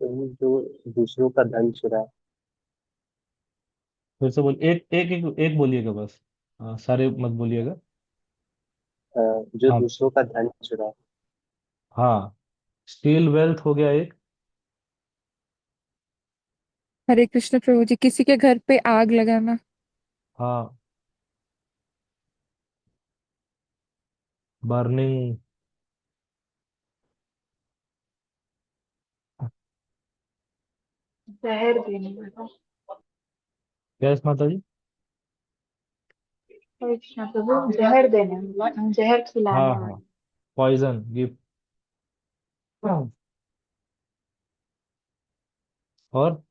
तो जो दूसरों का धन चुराए। फिर से बोल, एक बोलिएगा बस। हाँ, सारे मत बोलिएगा। जो हाँ। दूसरों का धन चुराए। हाँ, स्टील वेल्थ हो गया एक। हरे कृष्ण प्रभु जी, किसी के घर पे आग लगाना। हाँ, बर्निंग। जहर देने वाला। गैस माता जी। कृष्ण प्रभु, जहर देने वाला, जहर हाँ खिलाने हाँ, वाला। Poison gift. और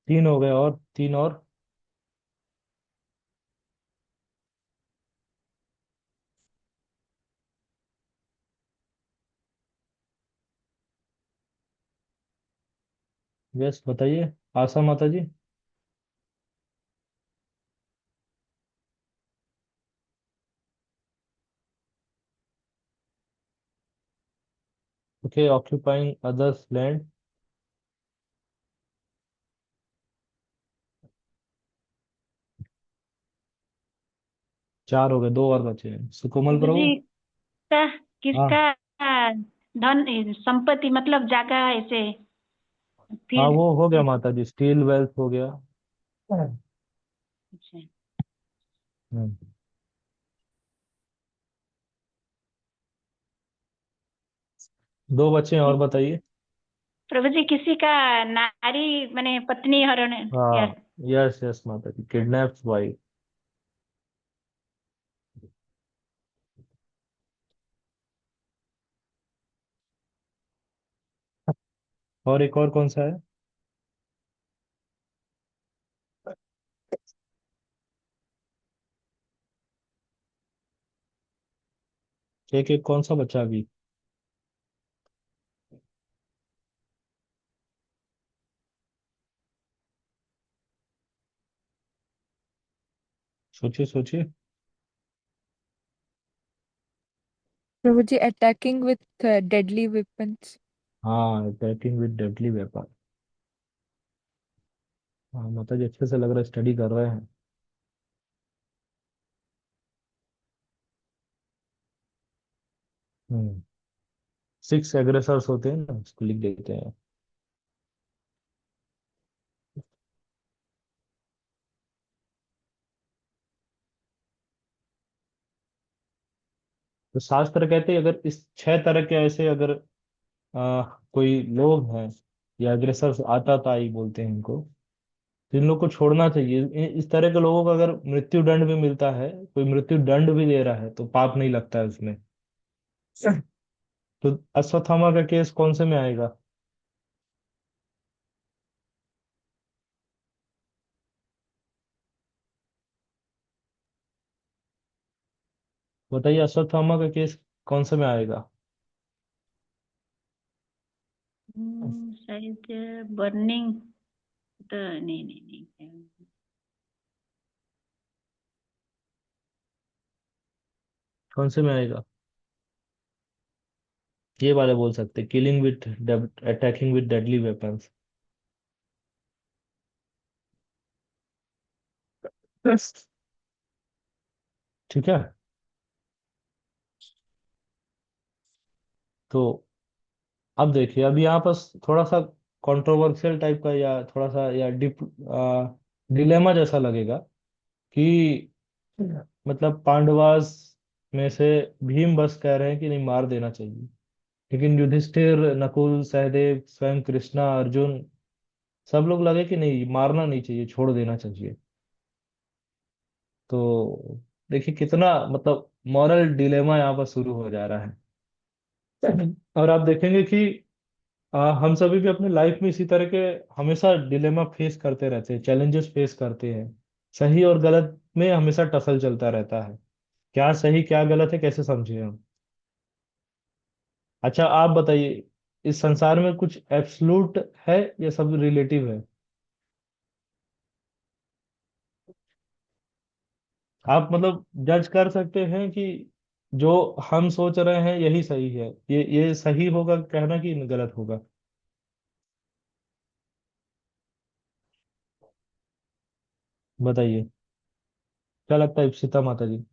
3 हो गए, और 3 और। यस बताइए, आशा माता ji. Okay, occupying others land. 4 हो गए, 2 और बचे हैं, सुकोमल प्रभु प्रभु। जी, किसका हाँ किसका धन संपत्ति मतलब जागा ऐसे हाँ, फिर। वो हो गया माता जी, स्टील वेल्थ हो गया। अच्छा। हम्म। 2 बचे हैं, और बताइए। प्रभु जी, किसी का नारी माने पत्नी हरण या। हाँ, यस यस माता जी, किडनैप वाइफ। और एक और कौन सा है? एक एक कौन सा बचा अभी? सोचिए सोचिए। प्रभु जी, अटैकिंग विथ डेडली वेपन्स। हाँ, अटैकिंग विद डेडली वेपन। हाँ माता जी, अच्छे से लग रहा है स्टडी कर रहे हैं। हम्म। 6 एग्रेसर्स होते हैं ना, उसको लिख देते हैं। तो शास्त्र कहते हैं अगर इस 6 तरह के ऐसे अगर कोई लोग हैं, या अग्रेसर आताताई बोलते हैं इनको, तो इन लोग को छोड़ना चाहिए। इस तरह के लोगों को अगर मृत्यु दंड भी मिलता है, कोई मृत्यु दंड भी दे रहा है, तो पाप नहीं लगता है उसमें। तो अश्वत्थामा का केस कौन से में आएगा? बताइए, अश्वत्थामा का केस कौन से में आएगा? शायद बर्निंग तो नहीं नहीं नहीं। कौन से में आएगा? ये वाले बोल सकते, killing with, attacking with deadly weapons. ठीक है। तो अब देखिए, अब यहाँ पर थोड़ा सा कंट्रोवर्शियल टाइप का या थोड़ा सा या डिलेमा जैसा लगेगा कि मतलब पांडवास में से भीम बस कह रहे हैं कि नहीं, मार देना चाहिए, लेकिन युधिष्ठिर, नकुल, सहदेव, स्वयं कृष्णा, अर्जुन, सब लोग लगे कि नहीं, मारना नहीं चाहिए, छोड़ देना चाहिए। तो देखिए कितना मतलब मॉरल डिलेमा यहाँ पर शुरू हो जा रहा है। और आप देखेंगे कि हम सभी भी अपने लाइफ में इसी तरह के हमेशा डिलेमा फेस करते रहते हैं, चैलेंजेस फेस करते हैं। सही और गलत में हमेशा टसल चलता रहता है, क्या सही क्या गलत है, कैसे समझे हम। अच्छा आप बताइए, इस संसार में कुछ एब्सोल्यूट है या सब रिलेटिव है? आप मतलब जज कर सकते हैं कि जो हम सोच रहे हैं यही सही है, ये सही होगा कहना कि गलत होगा? बताइए, क्या लगता है सीता माता जी?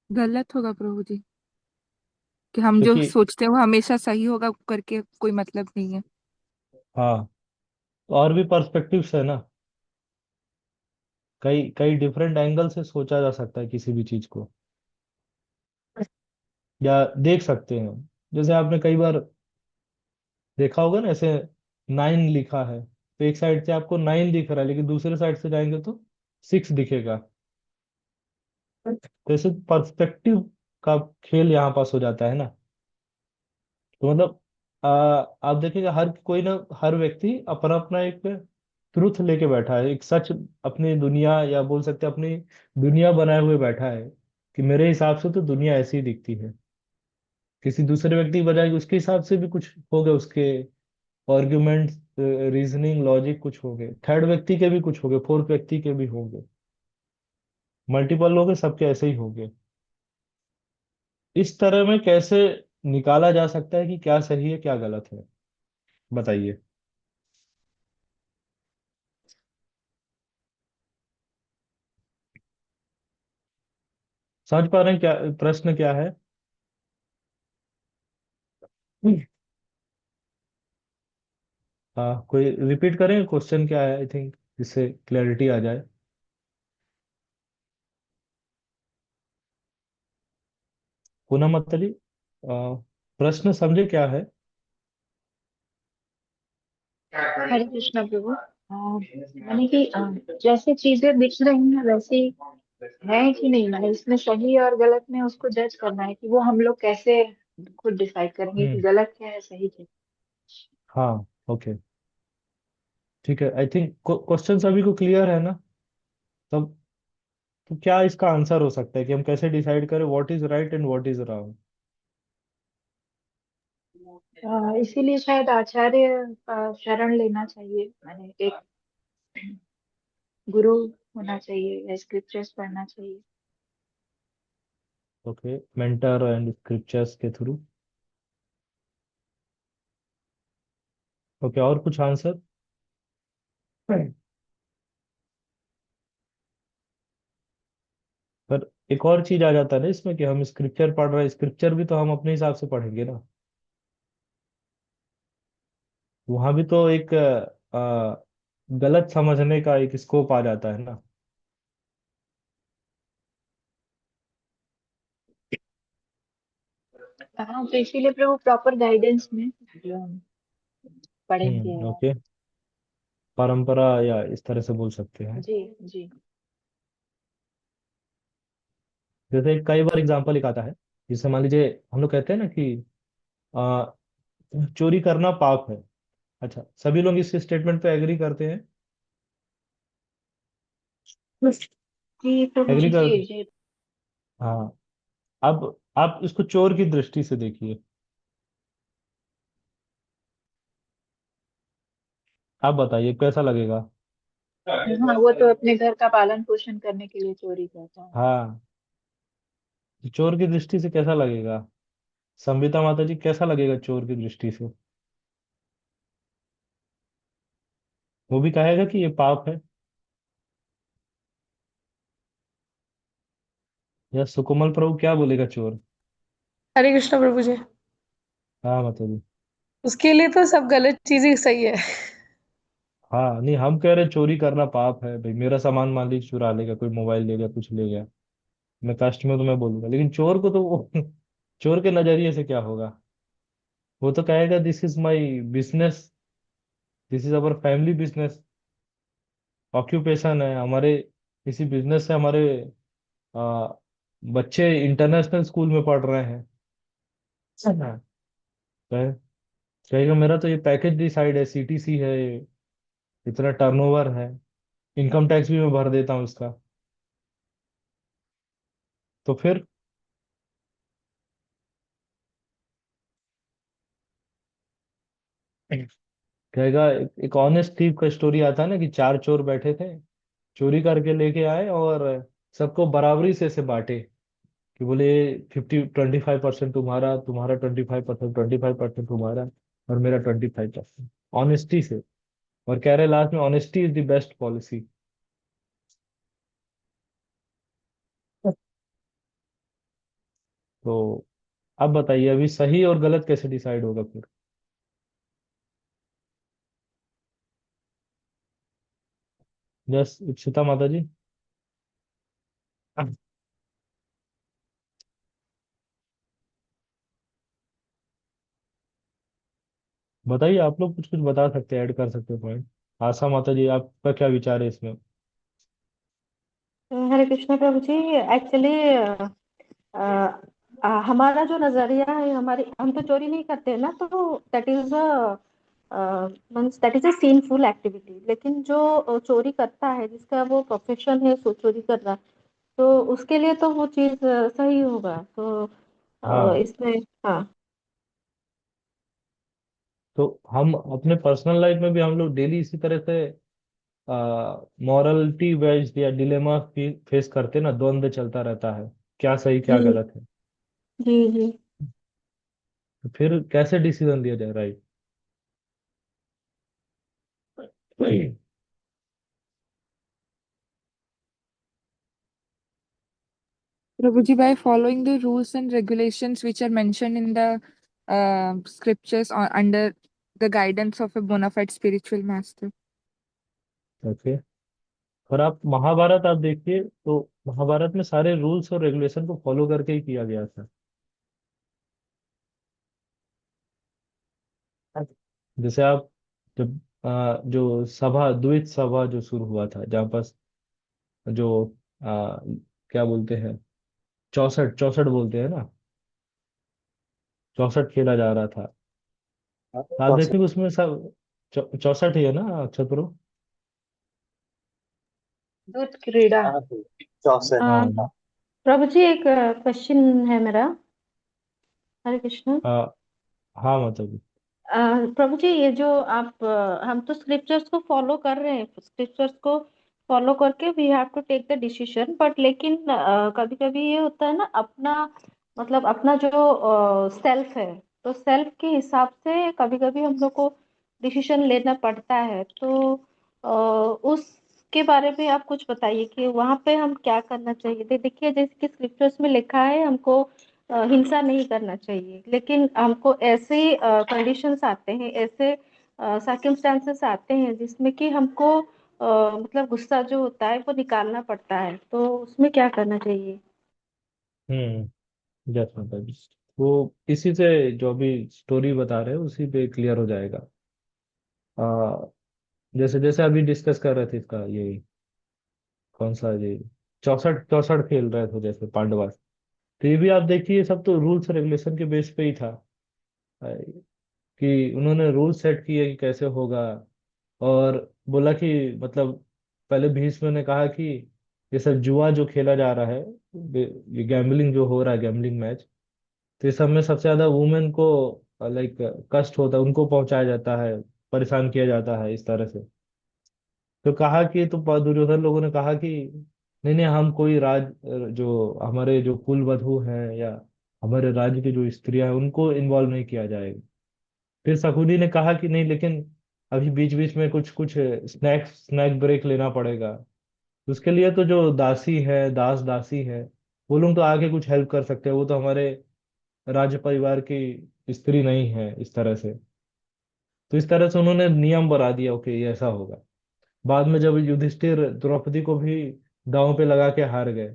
गलत होगा प्रभु जी, कि हम जो क्योंकि सोचते हैं वो हमेशा सही होगा करके कोई मतलब नहीं है। हाँ, और भी पर्सपेक्टिव्स है ना, कई कई डिफरेंट एंगल से सोचा जा सकता है किसी भी चीज को, या देख सकते हैं। जैसे आपने कई बार देखा होगा ना, ऐसे 9 लिखा है तो एक साइड से आपको 9 दिख रहा है, लेकिन दूसरे साइड से जाएंगे तो 6 दिखेगा। तो ऐसे पर्सपेक्टिव का खेल यहाँ पास हो जाता है ना। तो मतलब आप देखेंगे हर कोई ना, हर व्यक्ति अपना अपना एक ट्रुथ लेके बैठा है, एक सच, अपनी दुनिया या बोल सकते हैं अपनी दुनिया बनाए हुए बैठा है कि मेरे हिसाब से तो दुनिया ऐसी ही दिखती है। किसी दूसरे व्यक्ति की बजाय उसके हिसाब से भी कुछ हो गए, उसके आर्ग्यूमेंट, रीजनिंग, लॉजिक कुछ हो गए, थर्ड व्यक्ति के भी कुछ हो गए, फोर्थ व्यक्ति के भी हो गए, मल्टीपल लोग हैं, सबके ऐसे ही हो गए। इस तरह में कैसे निकाला जा सकता है कि क्या सही है क्या गलत है? बताइए। समझ पा रहे हैं क्या प्रश्न क्या है? हाँ, कोई रिपीट करें क्वेश्चन क्या है, आई थिंक जिससे क्लैरिटी आ जाए। पुनः मतलब प्रश्न समझे क्या है? हरे कृष्णा प्रभु। यानी कि जैसे चीजें दिख रही हैं वैसे है कि नहीं, मतलब इसमें सही और गलत में उसको जज करना है कि वो हम लोग कैसे खुद डिसाइड करेंगे कि हम्म। गलत क्या है सही क्या हाँ, ओके, ठीक है। आई थिंक क्वेश्चन सभी को क्लियर है ना? तब तो क्या इसका आंसर हो सकता है कि हम कैसे डिसाइड करें what is right and what is wrong? है। इसीलिए शायद आचार्य का शरण लेना चाहिए, मैंने एक गुरु होना चाहिए या स्क्रिप्चर्स पढ़ना चाहिए। ओके, मेंटर एंड स्क्रिप्चर्स के थ्रू। ओके, और कुछ आंसर? पर एक और चीज आ जाता है ना इसमें कि हम स्क्रिप्चर पढ़ रहे हैं, स्क्रिप्चर भी तो हम अपने हिसाब से पढ़ेंगे ना। वहां भी तो एक गलत समझने का एक स्कोप आ जाता है ना। हाँ, तो इसीलिए प्रभु प्रॉपर गाइडेंस में जो हम पढ़ेंगे। ओके, परंपरा या इस तरह से बोल सकते हैं। जी जी। जैसे कई बार एग्जांपल एक आता है, जिससे मान लीजिए हम लोग कहते हैं ना कि आ, चोरी करना पाप है। अच्छा, सभी लोग इस स्टेटमेंट पे एग्री करते हैं? जी प्रभु एग्री जी कर, जी जी। हाँ। अब आप इसको चोर की दृष्टि से देखिए, आप बताइए कैसा लगेगा? हाँ, वो तो अपने घर का पालन पोषण करने के लिए चोरी करता है। हाँ, तो चोर की दृष्टि से कैसा लगेगा? संविता माता जी, कैसा लगेगा चोर की दृष्टि से? वो भी कहेगा कि ये पाप है। या सुकोमल प्रभु क्या बोलेगा चोर? हरे कृष्ण प्रभु जी। हाँ मतलब। उसके लिए तो सब गलत चीजें सही है। हाँ नहीं, हम कह रहे चोरी करना पाप है भाई, मेरा सामान मान लीजिए चुरा लेगा, कोई मोबाइल ले गया, कुछ ले गया, मैं कष्ट में तो मैं बोलूंगा, लेकिन चोर को तो वो चोर के नजरिए से क्या होगा? वो तो कहेगा this is my business, this is our family business, occupation है हमारे, इसी बिजनेस से हमारे आ, बच्चे इंटरनेशनल स्कूल में पढ़ रहे हैं। हाँ। कहे- कहेगा मेरा तो ये पैकेज डिसाइड है, सीटीसी है, इतना टर्नओवर है, इनकम टैक्स भी मैं भर देता हूँ इसका। तो फिर कहेगा, एक ऑनेस्ट थीव का स्टोरी आता है ना, कि चार चोर बैठे थे, चोरी करके लेके आए और सबको बराबरी से बांटे, कि बोले 25% तुम्हारा, तुम्हारा 25%, 25% तुम्हारा, और मेरा 25%, ऑनेस्टी से। और कह रहे लास्ट में honesty is the best policy. तो अब बताइए, अभी सही और गलत कैसे डिसाइड होगा फिर? यस इप्सिता माता जी। बताइए, आप लोग कुछ कुछ बता सकते हैं, ऐड कर सकते हैं पॉइंट। आशा माता जी, आपका क्या विचार है इसमें? हरे कृष्ण प्रभु जी। एक्चुअली हमारा जो नजरिया है, हमारी, हम तो चोरी नहीं करते ना, तो that is means that is a सीनफुल activity. लेकिन जो चोरी करता है, जिसका वो प्रोफेशन है सो चोरी करना, तो उसके लिए तो वो चीज सही होगा। तो हाँ, इसमें, हाँ। तो हम अपने पर्सनल लाइफ में भी हम लोग डेली इसी तरह से मॉरलिटी वेज या डिलेमा फेस करते हैं ना, द्वंद्व चलता रहता है, क्या सही क्या जी गलत है। जी जी। तो फिर कैसे डिसीजन लिया जाए, right? Prabhuji, by following the rules and regulations which are mentioned in the scriptures or under the guidance of a bona fide spiritual master. Okay. और आप महाभारत आप देखिए, तो महाभारत में सारे रूल्स और रेगुलेशन को फॉलो करके ही किया गया था। जैसे आप जब जो सभा, द्वित सभा जो शुरू हुआ था, जहाँ पर जो क्या बोलते हैं, चौसठ चौसठ बोलते हैं ना, चौसठ खेला जा रहा था। हाँ, तो आप देखिए उसमें सब 64 ही है ना छतरो? दूध क्रीड़ा। हाँ, 64। हाँ। प्रभु जी, एक क्वेश्चन है मेरा। हरे कृष्ण। हाँ। हाँ मतलब। प्रभु जी, ये जो आप हम तो स्क्रिप्चर्स को फॉलो कर रहे हैं, स्क्रिप्चर्स को फॉलो करके we have to take the decision, but लेकिन कभी कभी ये होता है ना, अपना मतलब अपना जो सेल्फ है, तो सेल्फ के हिसाब से कभी कभी हम लोग को डिसीजन लेना पड़ता है। तो उसके बारे में आप कुछ बताइए कि वहां पे हम क्या करना चाहिए। देखिए, जैसे कि स्क्रिप्चर्स में लिखा है हमको हिंसा नहीं करना चाहिए, लेकिन हमको ऐसे कंडीशंस आते हैं, ऐसे सर्कमस्टांसेस आते हैं जिसमें कि हमको मतलब गुस्सा जो होता है वो निकालना पड़ता है, तो उसमें क्या करना चाहिए। जय माता जी। वो इसी से जो अभी स्टोरी बता रहे हैं उसी पे क्लियर हो जाएगा। आ, जैसे जैसे अभी डिस्कस कर रहे थे इसका, ये कौन सा, ये चौसठ चौसठ खेल रहे थे जैसे पांडवा, तो ये भी आप देखिए, ये सब तो रूल्स रेगुलेशन के बेस पे ही था। कि उन्होंने रूल सेट किए कि कैसे होगा, और बोला कि मतलब पहले भीष्म ने कहा कि ये सब जुआ जो खेला जा रहा है, ये गैम्बलिंग जो हो रहा है, गैम्बलिंग मैच, तो इस सब में सबसे ज्यादा वुमेन को लाइक कष्ट होता है, उनको पहुंचाया जाता है, परेशान किया जाता है इस तरह से। तो कहा कि, तो दुर्योधन लोगों ने कहा कि नहीं नहीं, हम कोई जो हमारे जो कुल वधु हैं या हमारे राज्य की जो स्त्रियां हैं उनको इन्वॉल्व नहीं किया जाएगा। फिर शकुनी ने कहा कि नहीं, लेकिन अभी बीच बीच में कुछ कुछ स्नैक ब्रेक लेना पड़ेगा। उसके लिए तो जो दासी है, दास दासी है, वो लोग तो आके कुछ हेल्प कर सकते हैं, वो तो हमारे राज्य परिवार की स्त्री नहीं है इस तरह से। तो इस तरह से उन्होंने नियम बना दिया, ओके ये ऐसा होगा। बाद में जब युधिष्ठिर द्रौपदी को भी दांव पे लगा के हार गए,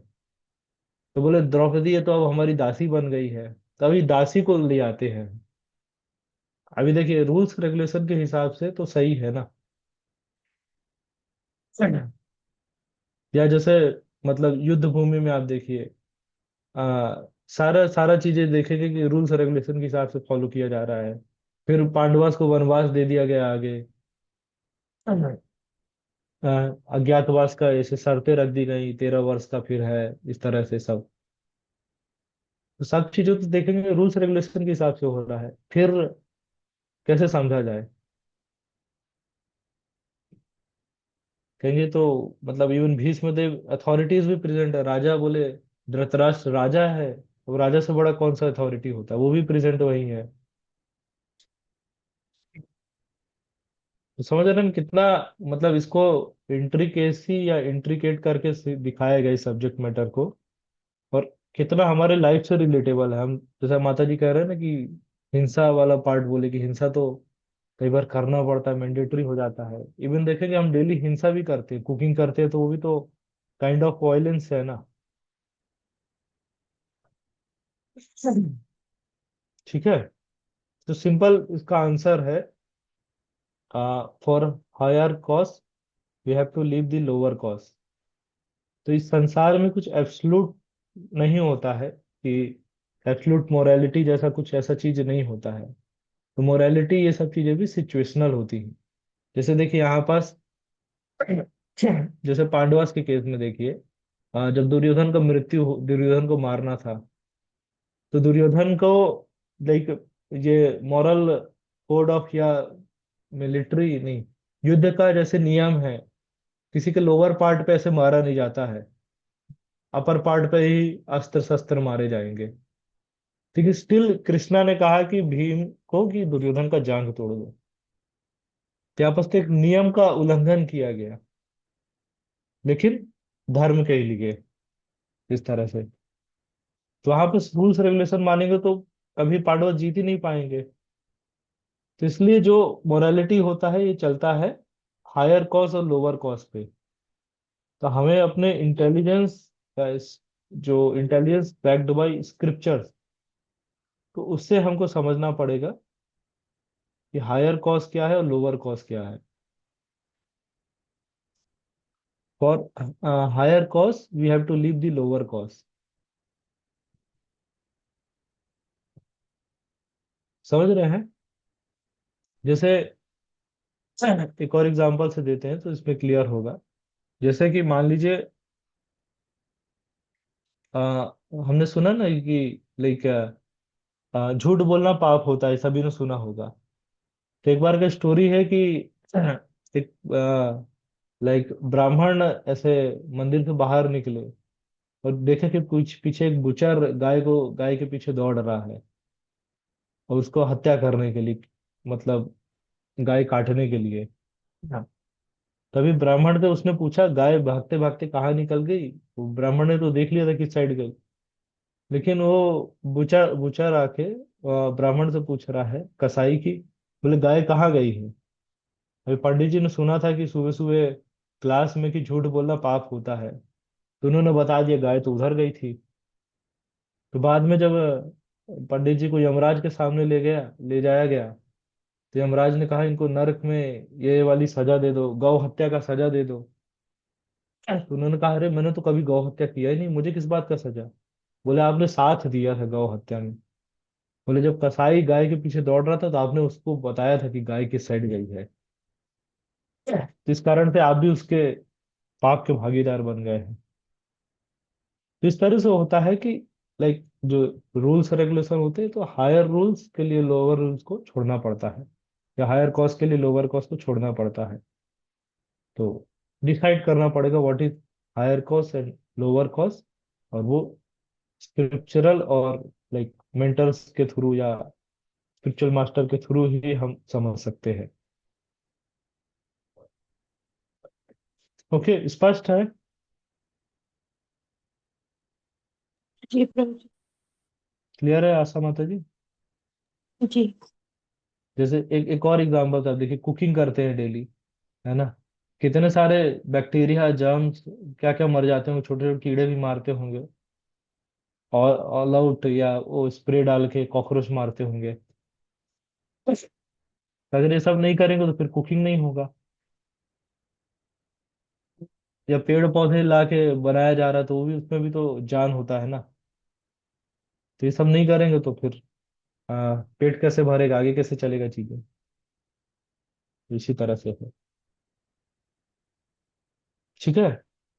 तो बोले द्रौपदी ये तो अब हमारी दासी बन गई है, तभी दासी को ले आते हैं। अभी देखिए रूल्स रेगुलेशन के हिसाब से तो सही है ना। या जैसे मतलब युद्ध भूमि में आप देखिए, आ, सारा सारा चीजें देखेंगे कि रूल्स रेगुलेशन के हिसाब से फॉलो किया जा रहा है। फिर पांडवास को वनवास दे दिया गया आगे, अ, अज्ञातवास का ऐसे शर्तें रख दी गई, 13 वर्ष का फिर है, इस तरह से सब। तो सब चीजों तो देखेंगे रूल्स रेगुलेशन के हिसाब से हो रहा है, फिर कैसे समझा जाए। कहेंगे तो मतलब इवन भीष्म देव अथॉरिटीज भी प्रेजेंट है, राजा बोले धृतराष्ट्र राजा है, अब राजा से बड़ा कौन सा अथॉरिटी होता है, वो भी प्रेजेंट वही है। तो समझ रहे हैं कितना मतलब इसको इंट्रिकेसी या इंट्रिकेट करके दिखाया गया इस सब्जेक्ट मैटर को, और कितना हमारे लाइफ से रिलेटेबल है। हम जैसा माता जी कह रहे हैं ना कि हिंसा वाला पार्ट बोले कि हिंसा तो कई बार करना पड़ता है, मैंडेटरी हो जाता है। इवन देखेंगे हम डेली हिंसा भी करते हैं, कुकिंग करते हैं, तो वो भी तो काइंड ऑफ वायलेंस है ना। ठीक है। तो सिंपल इसका आंसर है, for higher cost we have to leave the lower cost. तो इस संसार में कुछ एब्सोल्यूट नहीं होता है कि एब्सोल्यूट मोरालिटी जैसा कुछ ऐसा चीज नहीं होता है। तो मोरालिटी ये सब चीजें भी सिचुएशनल होती हैं। जैसे देखिए यहाँ पास जैसे पांडवास के केस में देखिए, जब दुर्योधन का दुर्योधन को मारना था, तो दुर्योधन को लाइक ये मॉरल कोड ऑफ या मिलिट्री नहीं, युद्ध का जैसे नियम है, किसी के लोअर पार्ट पे ऐसे मारा नहीं जाता है, अपर पार्ट पे ही अस्त्र शस्त्र मारे जाएंगे। ठीक है, स्टिल कृष्णा ने कहा कि भीम को कि दुर्योधन का जांग तोड़ दो। तो यहाँ पर तो एक नियम का उल्लंघन किया गया, लेकिन धर्म के लिए इस तरह से। तो वहां पे रूल्स रेगुलेशन मानेंगे तो कभी पांडव जीत ही नहीं पाएंगे। तो इसलिए जो मोरालिटी होता है ये चलता है हायर कॉज और लोअर कॉज पे। तो हमें अपने इंटेलिजेंस, जो इंटेलिजेंस बैक्ड बाय स्क्रिप्चर्स, तो उससे हमको समझना पड़ेगा कि हायर कॉज क्या है और लोअर कॉज क्या है। For higher cause we have to leave the lower cause. समझ रहे हैं? जैसे एक और एग्जांपल से देते हैं तो इसमें क्लियर होगा। जैसे कि मान लीजिए, अ, हमने सुना ना कि लाइक झूठ बोलना पाप होता है, सभी ने सुना होगा। तो एक बार का स्टोरी है कि एक लाइक ब्राह्मण ऐसे मंदिर से बाहर निकले और देखे कि कुछ पीछे एक बुचर गाय के पीछे दौड़ रहा है, और उसको हत्या करने के लिए, मतलब गाय काटने के लिए। हाँ। तभी ब्राह्मण से उसने पूछा गाय भागते भागते कहाँ निकल गई। वो ब्राह्मण ने तो देख लिया था किस साइड गई, लेकिन वो बुचर बुचर आके ब्राह्मण से पूछ रहा है कसाई की, बोले गाय कहाँ गई है। अभी पंडित जी ने सुना था कि सुबह सुबह क्लास में कि झूठ बोलना पाप होता है, तो उन्होंने बता दिया गाय तो उधर गई थी। तो बाद में जब पंडित जी को यमराज के सामने ले जाया गया, तो यमराज ने कहा इनको नरक में ये वाली सजा दे दो, गौ हत्या का सजा दे दो। तो उन्होंने कहा अरे मैंने तो कभी गौ हत्या किया ही नहीं, मुझे किस बात का सजा। बोले आपने साथ दिया था गौ हत्या में। बोले जब कसाई गाय के पीछे दौड़ रहा था तो आपने उसको बताया था कि गाय किस साइड गई है, तो इस कारण से आप भी उसके पाप के भागीदार बन गए हैं। तो इस तरह से होता है कि लाइक जो रूल्स रेगुलेशन होते हैं, तो हायर रूल्स के लिए लोअर रूल्स को छोड़ना पड़ता है, या हायर कॉस्ट के लिए लोअर कॉस्ट को छोड़ना पड़ता है। तो डिसाइड करना पड़ेगा what is higher cost and lower cost, और वो स्क्रिप्चरल और लाइक मेंटर्स के थ्रू या स्पिरिचुअल मास्टर के थ्रू ही हम समझ सकते हैं। ओके, स्पष्ट है? जी प्रभु जी। क्लियर है आशा माता जी? जी। जैसे एक एक और एग्जांपल कर देखिए, कुकिंग करते हैं डेली, है ना? कितने सारे बैक्टीरिया, जर्म्स, क्या क्या मर जाते होंगे, छोटे छोटे कीड़े भी मारते होंगे, और ऑल आउट या वो स्प्रे डाल के कॉकरोच मारते होंगे। अगर ये सब नहीं करेंगे तो फिर कुकिंग नहीं होगा। या पेड़ पौधे ला के बनाया जा रहा है तो वो भी, उसमें भी तो जान होता है ना। तो ये सब नहीं करेंगे तो फिर पेट कैसे भरेगा, आगे कैसे चलेगा चीजें? इसी तरह से है। ठीक है।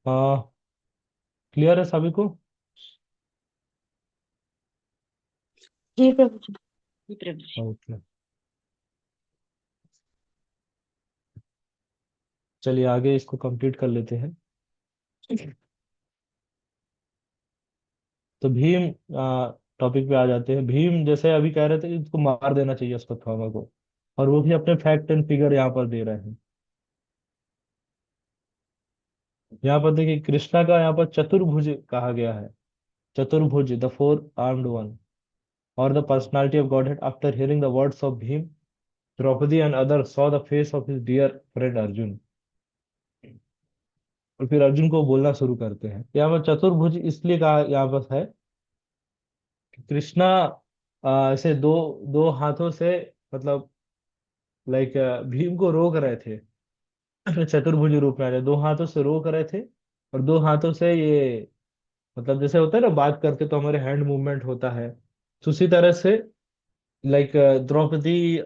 क्लियर है सभी को? जी प्रभु जी। जी प्रभु जी। ओके, चलिए आगे इसको कंप्लीट कर लेते हैं। तो भीम टॉपिक पे आ जाते हैं। भीम जैसे अभी कह रहे थे कि इसको मार देना चाहिए अश्वत्थामा को, और वो भी अपने फैक्ट एंड फिगर यहाँ पर दे रहे हैं। यहाँ पर देखिए, कृष्णा का यहाँ पर चतुर्भुज कहा गया है। चतुर्भुज, the four armed one, or the personality of Godhead. After hearing the words of Bhim, Draupadi and others saw the face of his dear friend Arjun. और फिर अर्जुन को बोलना शुरू करते हैं। यहाँ पर चतुर्भुज इसलिए कहा यहाँ पर है कि कृष्णा ऐसे दो दो हाथों से, मतलब लाइक भीम को रोक रहे थे। चतुर्भुज रूप में आ जाए, दो हाथों से रोक रहे थे, और दो हाथों से ये, मतलब जैसे होता है ना बात करते तो हमारे हैंड मूवमेंट होता है, तो उसी तरह से लाइक द्रौपदी,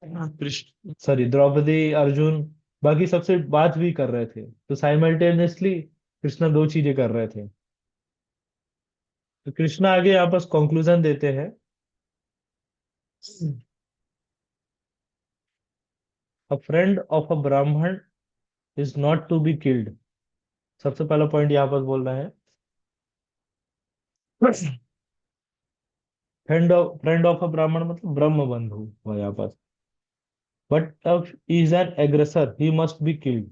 कृष्ण सॉरी द्रौपदी, अर्जुन, बाकी सबसे बात भी कर रहे थे, तो साइमल्टेनियसली कृष्णा दो चीजें कर रहे थे। तो कृष्णा आगे यहाँ पर कंक्लूजन देते हैं। अ friend of a Brahmin is not to be killed. सबसे पहला पॉइंट यहाँ पर बोल रहे हैं, फ्रेंड ऑफ अ ब्राह्मण मतलब ब्रह्म बंधु हुआ यहाँ पर। But is an aggressor, he must be killed.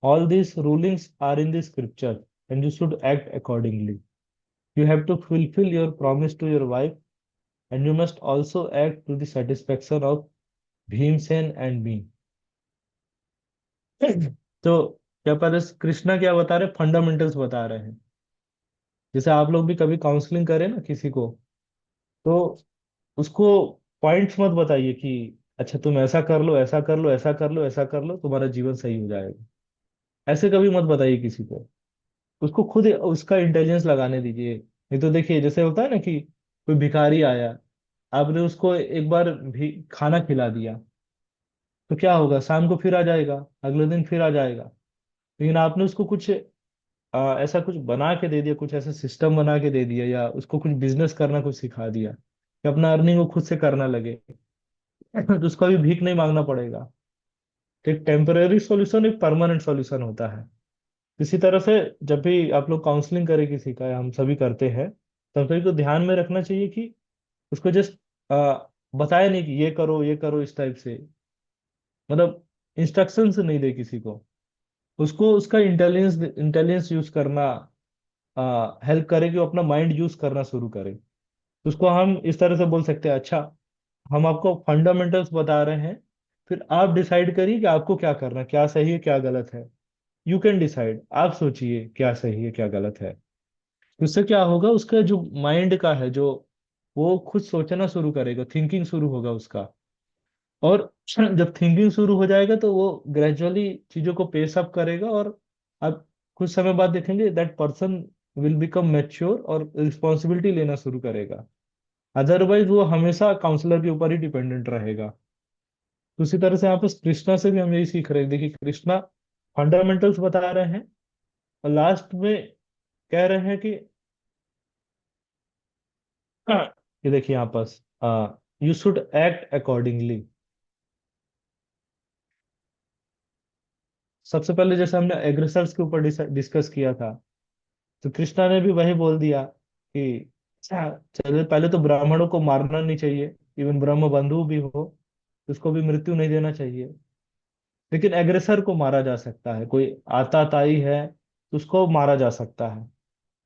All these rulings are in the scripture and you should act accordingly. You have to fulfill your promise to your wife, and you must also act to the satisfaction of Bhimsen and me. तो क्या पर कृष्णा क्या बता रहे, fundamentals बता रहे हैं। जैसे आप लोग भी कभी काउंसलिंग करें ना किसी को, तो उसको पॉइंट्स मत बताइए कि अच्छा तुम ऐसा कर लो, ऐसा कर लो, ऐसा कर लो, ऐसा कर लो, तुम्हारा जीवन सही हो जाएगा। ऐसे कभी मत बताइए किसी को। उसको खुद उसका इंटेलिजेंस लगाने दीजिए। नहीं तो देखिए, जैसे होता है ना कि कोई भिखारी आया, आपने उसको एक बार भी खाना खिला दिया, तो क्या होगा, शाम को फिर आ जाएगा, अगले दिन फिर आ जाएगा। लेकिन आपने उसको कुछ ऐसा कुछ बना के दे दिया, कुछ ऐसा सिस्टम बना के दे दिया, या उसको कुछ बिजनेस करना कुछ सिखा दिया कि अपना अर्निंग वो खुद से करना लगे, तो उसको अभी भीख नहीं मांगना पड़ेगा। तो एक टेम्पररी सॉल्यूशन एक परमानेंट सॉल्यूशन होता है। इसी तरह से जब भी आप लोग काउंसलिंग करें किसी का, या हम सभी करते हैं, तब सभी को ध्यान में रखना चाहिए कि उसको जस्ट बताया नहीं कि ये करो इस टाइप से, मतलब इंस्ट्रक्शंस नहीं दे किसी को। उसको उसका इंटेलिजेंस इंटेलिजेंस यूज करना हेल्प करे कि वो अपना माइंड यूज करना शुरू करे। तो उसको हम इस तरह से बोल सकते हैं, अच्छा हम आपको फंडामेंटल्स बता रहे हैं, फिर आप डिसाइड करिए कि आपको क्या करना, क्या सही है क्या गलत है। यू कैन डिसाइड, आप सोचिए क्या सही है क्या गलत है। उससे क्या होगा, उसका जो माइंड का है, जो वो खुद सोचना शुरू करेगा, थिंकिंग शुरू होगा उसका। और जब थिंकिंग शुरू हो जाएगा तो वो ग्रेजुअली चीजों को पेस अप करेगा, और आप कुछ समय बाद देखेंगे that person will become mature और रिस्पॉन्सिबिलिटी लेना शुरू करेगा। अदरवाइज वो हमेशा काउंसलर के ऊपर ही डिपेंडेंट रहेगा। तो उसी तरह से यहाँ पे कृष्णा से भी हम यही सीख रहे हैं। देखिए, कृष्णा फंडामेंटल्स बता रहे हैं, और लास्ट में कह रहे हैं कि ये देखिए यहाँ पर, यू शुड एक्ट अकॉर्डिंगली। सबसे पहले जैसे हमने एग्रेसर्स के ऊपर डिस्कस किया था, तो कृष्णा ने भी वही बोल दिया कि अच्छा, चलो पहले तो ब्राह्मणों को मारना नहीं चाहिए, इवन ब्रह्म बंधु भी हो तो उसको भी मृत्यु नहीं देना चाहिए। लेकिन एग्रेसर को मारा जा सकता है, कोई आताताई है तो उसको मारा जा सकता है।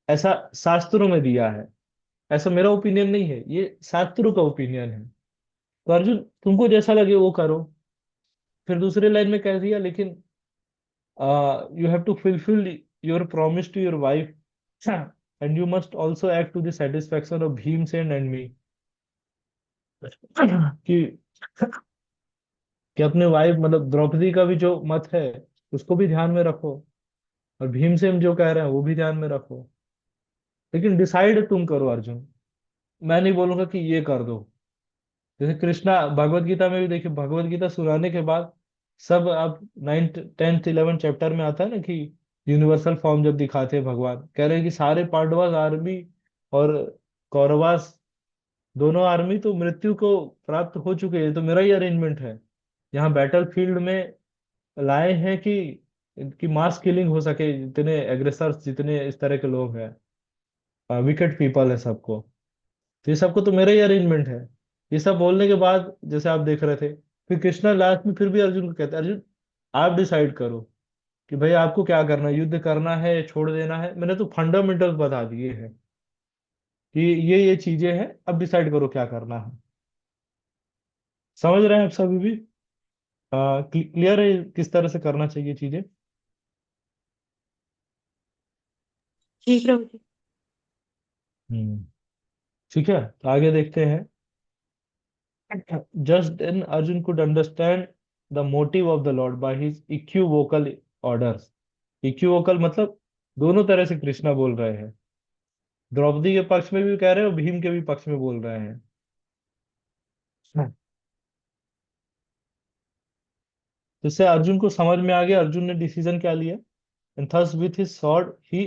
ऐसा शास्त्रों में दिया है। ऐसा मेरा ओपिनियन नहीं है, ये शास्त्रों का ओपिनियन है। तो अर्जुन, तुमको जैसा लगे वो करो। फिर दूसरे लाइन में कह दिया, लेकिन you have to fulfil your promise to your wife and you must also act to the satisfaction of Bhimsen and me. कि कि अपने वाइफ मतलब द्रौपदी का भी जो मत है उसको भी ध्यान में रखो, और भीमसेन जो कह रहे हैं वो भी ध्यान में रखो। लेकिन डिसाइड तुम करो अर्जुन। मैं नहीं बोलूंगा कि ये कर दो। जैसे कृष्णा भगवत गीता में भी देखिए, भगवत गीता सुनाने के बाद सब अब 9th 10th 11th चैप्टर में आता है ना कि यूनिवर्सल फॉर्म जब दिखाते हैं, भगवान कह रहे हैं कि सारे पांडवास आर्मी और कौरवास दोनों आर्मी तो मृत्यु को प्राप्त हो चुके हैं, तो मेरा ही अरेंजमेंट है। यहाँ बैटल फील्ड में लाए हैं कि मास किलिंग हो सके, जितने एग्रेसर्स जितने इस तरह के लोग हैं, विकेट पीपल है सबको। तो ये सबको तो मेरा ही अरेंजमेंट है। ये सब बोलने के बाद जैसे आप देख रहे थे, फिर कृष्णा लास्ट में फिर भी अर्जुन को कहते हैं, अर्जुन आप डिसाइड करो कि भाई आपको क्या करना है, युद्ध करना है या छोड़ देना है। मैंने तो फंडामेंटल्स बता दिए हैं कि ये चीजें हैं, अब डिसाइड करो क्या करना है। समझ रहे हैं आप सभी भी? क्लियर है किस तरह से करना चाहिए चीजें? जी प्रभु जी। हम्म। ठीक है, तो आगे देखते हैं। Just then Arjun could understand the motive of the Lord by his equivocal orders. Equivocal मतलब दोनों तरह से कृष्णा बोल रहे हैं, द्रौपदी के पक्ष में भी कह रहे हैं और भीम के भी पक्ष में बोल रहे हैं। तो इससे अर्जुन को समझ में आ गया अर्जुन ने डिसीजन क्या लिया। And thus with his sword he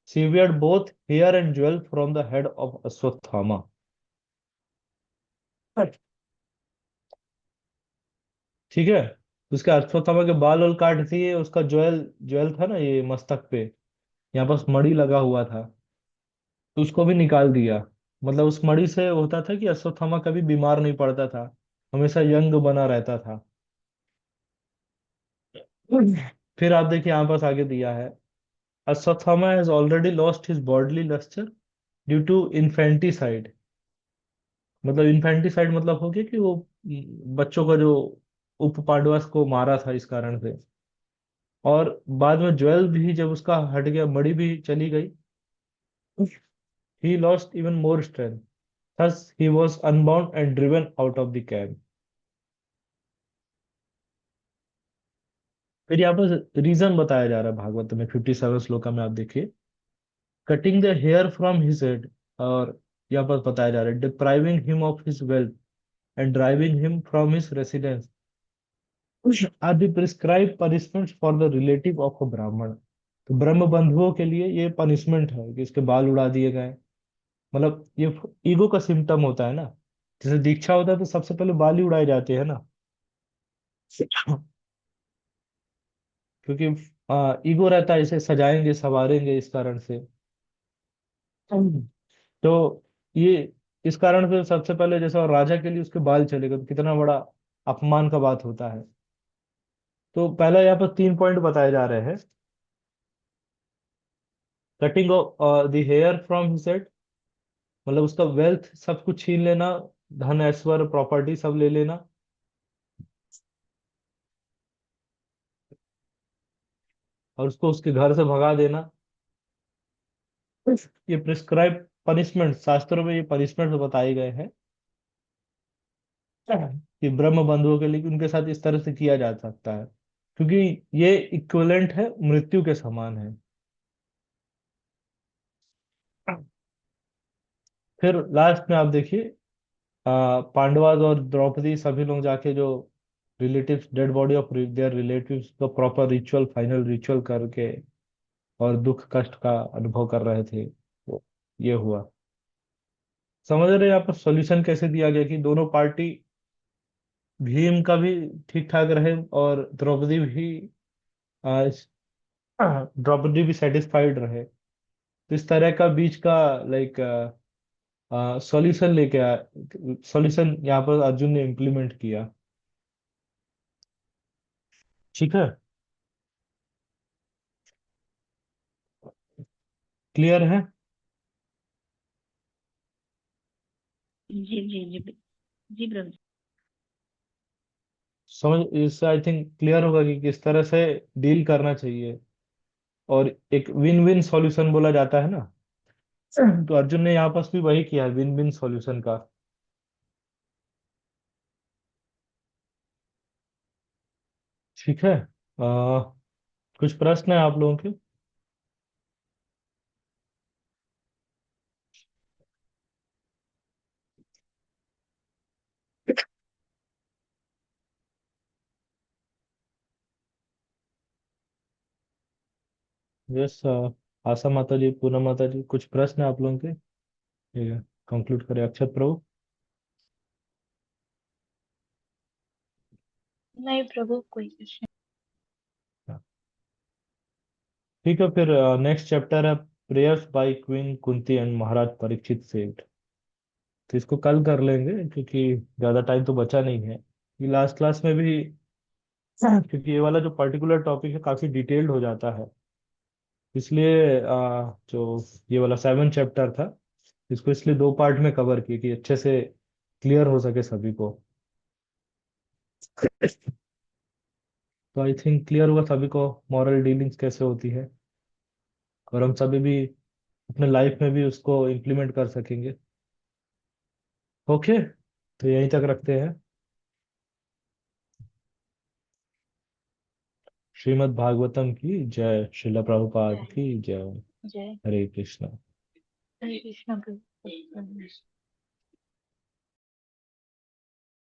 severed both hair and jewel from the head of Ashwatthama. ठीक है, उसके अश्वत्थामा के बाल और काट दिए, उसका ज्वेल ज्वेल था ना ये मस्तक पे, यहाँ बस मणि लगा हुआ था, तो उसको भी निकाल दिया। मतलब उस मणि से होता था कि अश्वत्थामा कभी बीमार नहीं पड़ता था, हमेशा यंग बना रहता था। फिर आप देखिए यहाँ पास आगे दिया है, Ashwatthama has already lost his bodily lustre due to infanticide. मतलब इन्फेंटिसाइड मतलब हो गया कि वो बच्चों का जो उप पांडवस को मारा था इस कारण से। और बाद में ज्वेल भी जब उसका हट गया, मणि भी चली गई, he lost even more strength. Thus, he was unbound and driven out of the camp. फिर यहाँ पर रीजन बताया जा रहा है भागवत में 57 श्लोका में, आप देखिए। Cutting the hair from his head, और यहाँ पर बताया जा रहा है depriving him of his wealth and driving him from his residence are the prescribe punishment for the relative of a Brahmin. तो ब्रह्म बंधुओं के लिए ये पनिशमेंट है कि इसके बाल उड़ा दिए गए। मतलब ये ईगो का सिम्टम होता है ना, जैसे दीक्षा होता है तो सबसे पहले बाल ही उड़ाए जाते हैं ना, क्योंकि ईगो रहता है, इसे सजाएंगे सवारेंगे इस कारण से। तो ये इस कारण से सबसे पहले जैसे, और राजा के लिए उसके बाल चलेगा तो कितना बड़ा अपमान का बात होता है। तो पहला यहाँ पर 3 पॉइंट बताए जा रहे हैं। Cutting the hair from his head, मतलब उसका वेल्थ सब कुछ छीन लेना, धन ऐश्वर्य प्रॉपर्टी सब ले लेना। और उसको उसके घर से भगा देना। ये प्रिस्क्राइब पनिशमेंट, शास्त्रों में ये पनिशमेंट बताए गए हैं कि ब्रह्म बंधुओं के लिए उनके साथ इस तरह से किया जा सकता है, क्योंकि ये इक्विवेलेंट है, मृत्यु के समान है। फिर लास्ट में आप देखिए, पांडवाज और द्रौपदी सभी लोग जाके जो relatives, dead body of their relatives का प्रॉपर रिचुअल, फाइनल रिचुअल करके और दुख कष्ट का अनुभव कर रहे थे। तो ये हुआ। समझ रहे हैं यहाँ पर सॉल्यूशन कैसे दिया गया कि दोनों पार्टी, भीम का भी ठीक ठाक रहे और द्रौपदी भी सेटिस्फाइड रहे। तो इस तरह का बीच का लाइक सॉल्यूशन लेके आया, सॉल्यूशन यहाँ पर अर्जुन ने इम्प्लीमेंट किया। ठीक है, क्लियर है? जी जी जी जी प्रभु जी। समझ, इससे आई थिंक क्लियर होगा कि किस तरह से डील करना चाहिए। और एक विन विन सॉल्यूशन बोला जाता है ना, तो अर्जुन ने यहाँ पास भी वही किया, विन विन सॉल्यूशन का। ठीक है। कुछ प्रश्न है आप लोगों के? यस, आशा माता जी, पूनम माता जी, कुछ प्रश्न है आप लोगों के? ये कंक्लूड करें अक्षत प्रभु। नहीं प्रभु, कोई प्रश्न ठीक है, फिर नेक्स्ट चैप्टर है prayers by queen Kunti and Maharaj Parikshit saved. तो इसको कल कर लेंगे क्योंकि ज्यादा टाइम तो बचा नहीं है। ये लास्ट क्लास में भी क्योंकि ये वाला जो पर्टिकुलर टॉपिक है काफी डिटेल्ड हो जाता है, इसलिए जो ये वाला 7 चैप्टर था, इसको इसलिए 2 पार्ट में कवर किए कि अच्छे से क्लियर हो सके सभी को। तो आई थिंक क्लियर होगा सभी को मॉरल डीलिंग्स कैसे होती है, और हम सभी भी अपने लाइफ में भी उसको इम्प्लीमेंट कर सकेंगे। ओके, तो यहीं तक रखते हैं। श्रीमद् भागवतम की जय, श्रील प्रभुपाद जय की जय। जय। हरे कृष्णा। हरे कृष्ण प्रभु।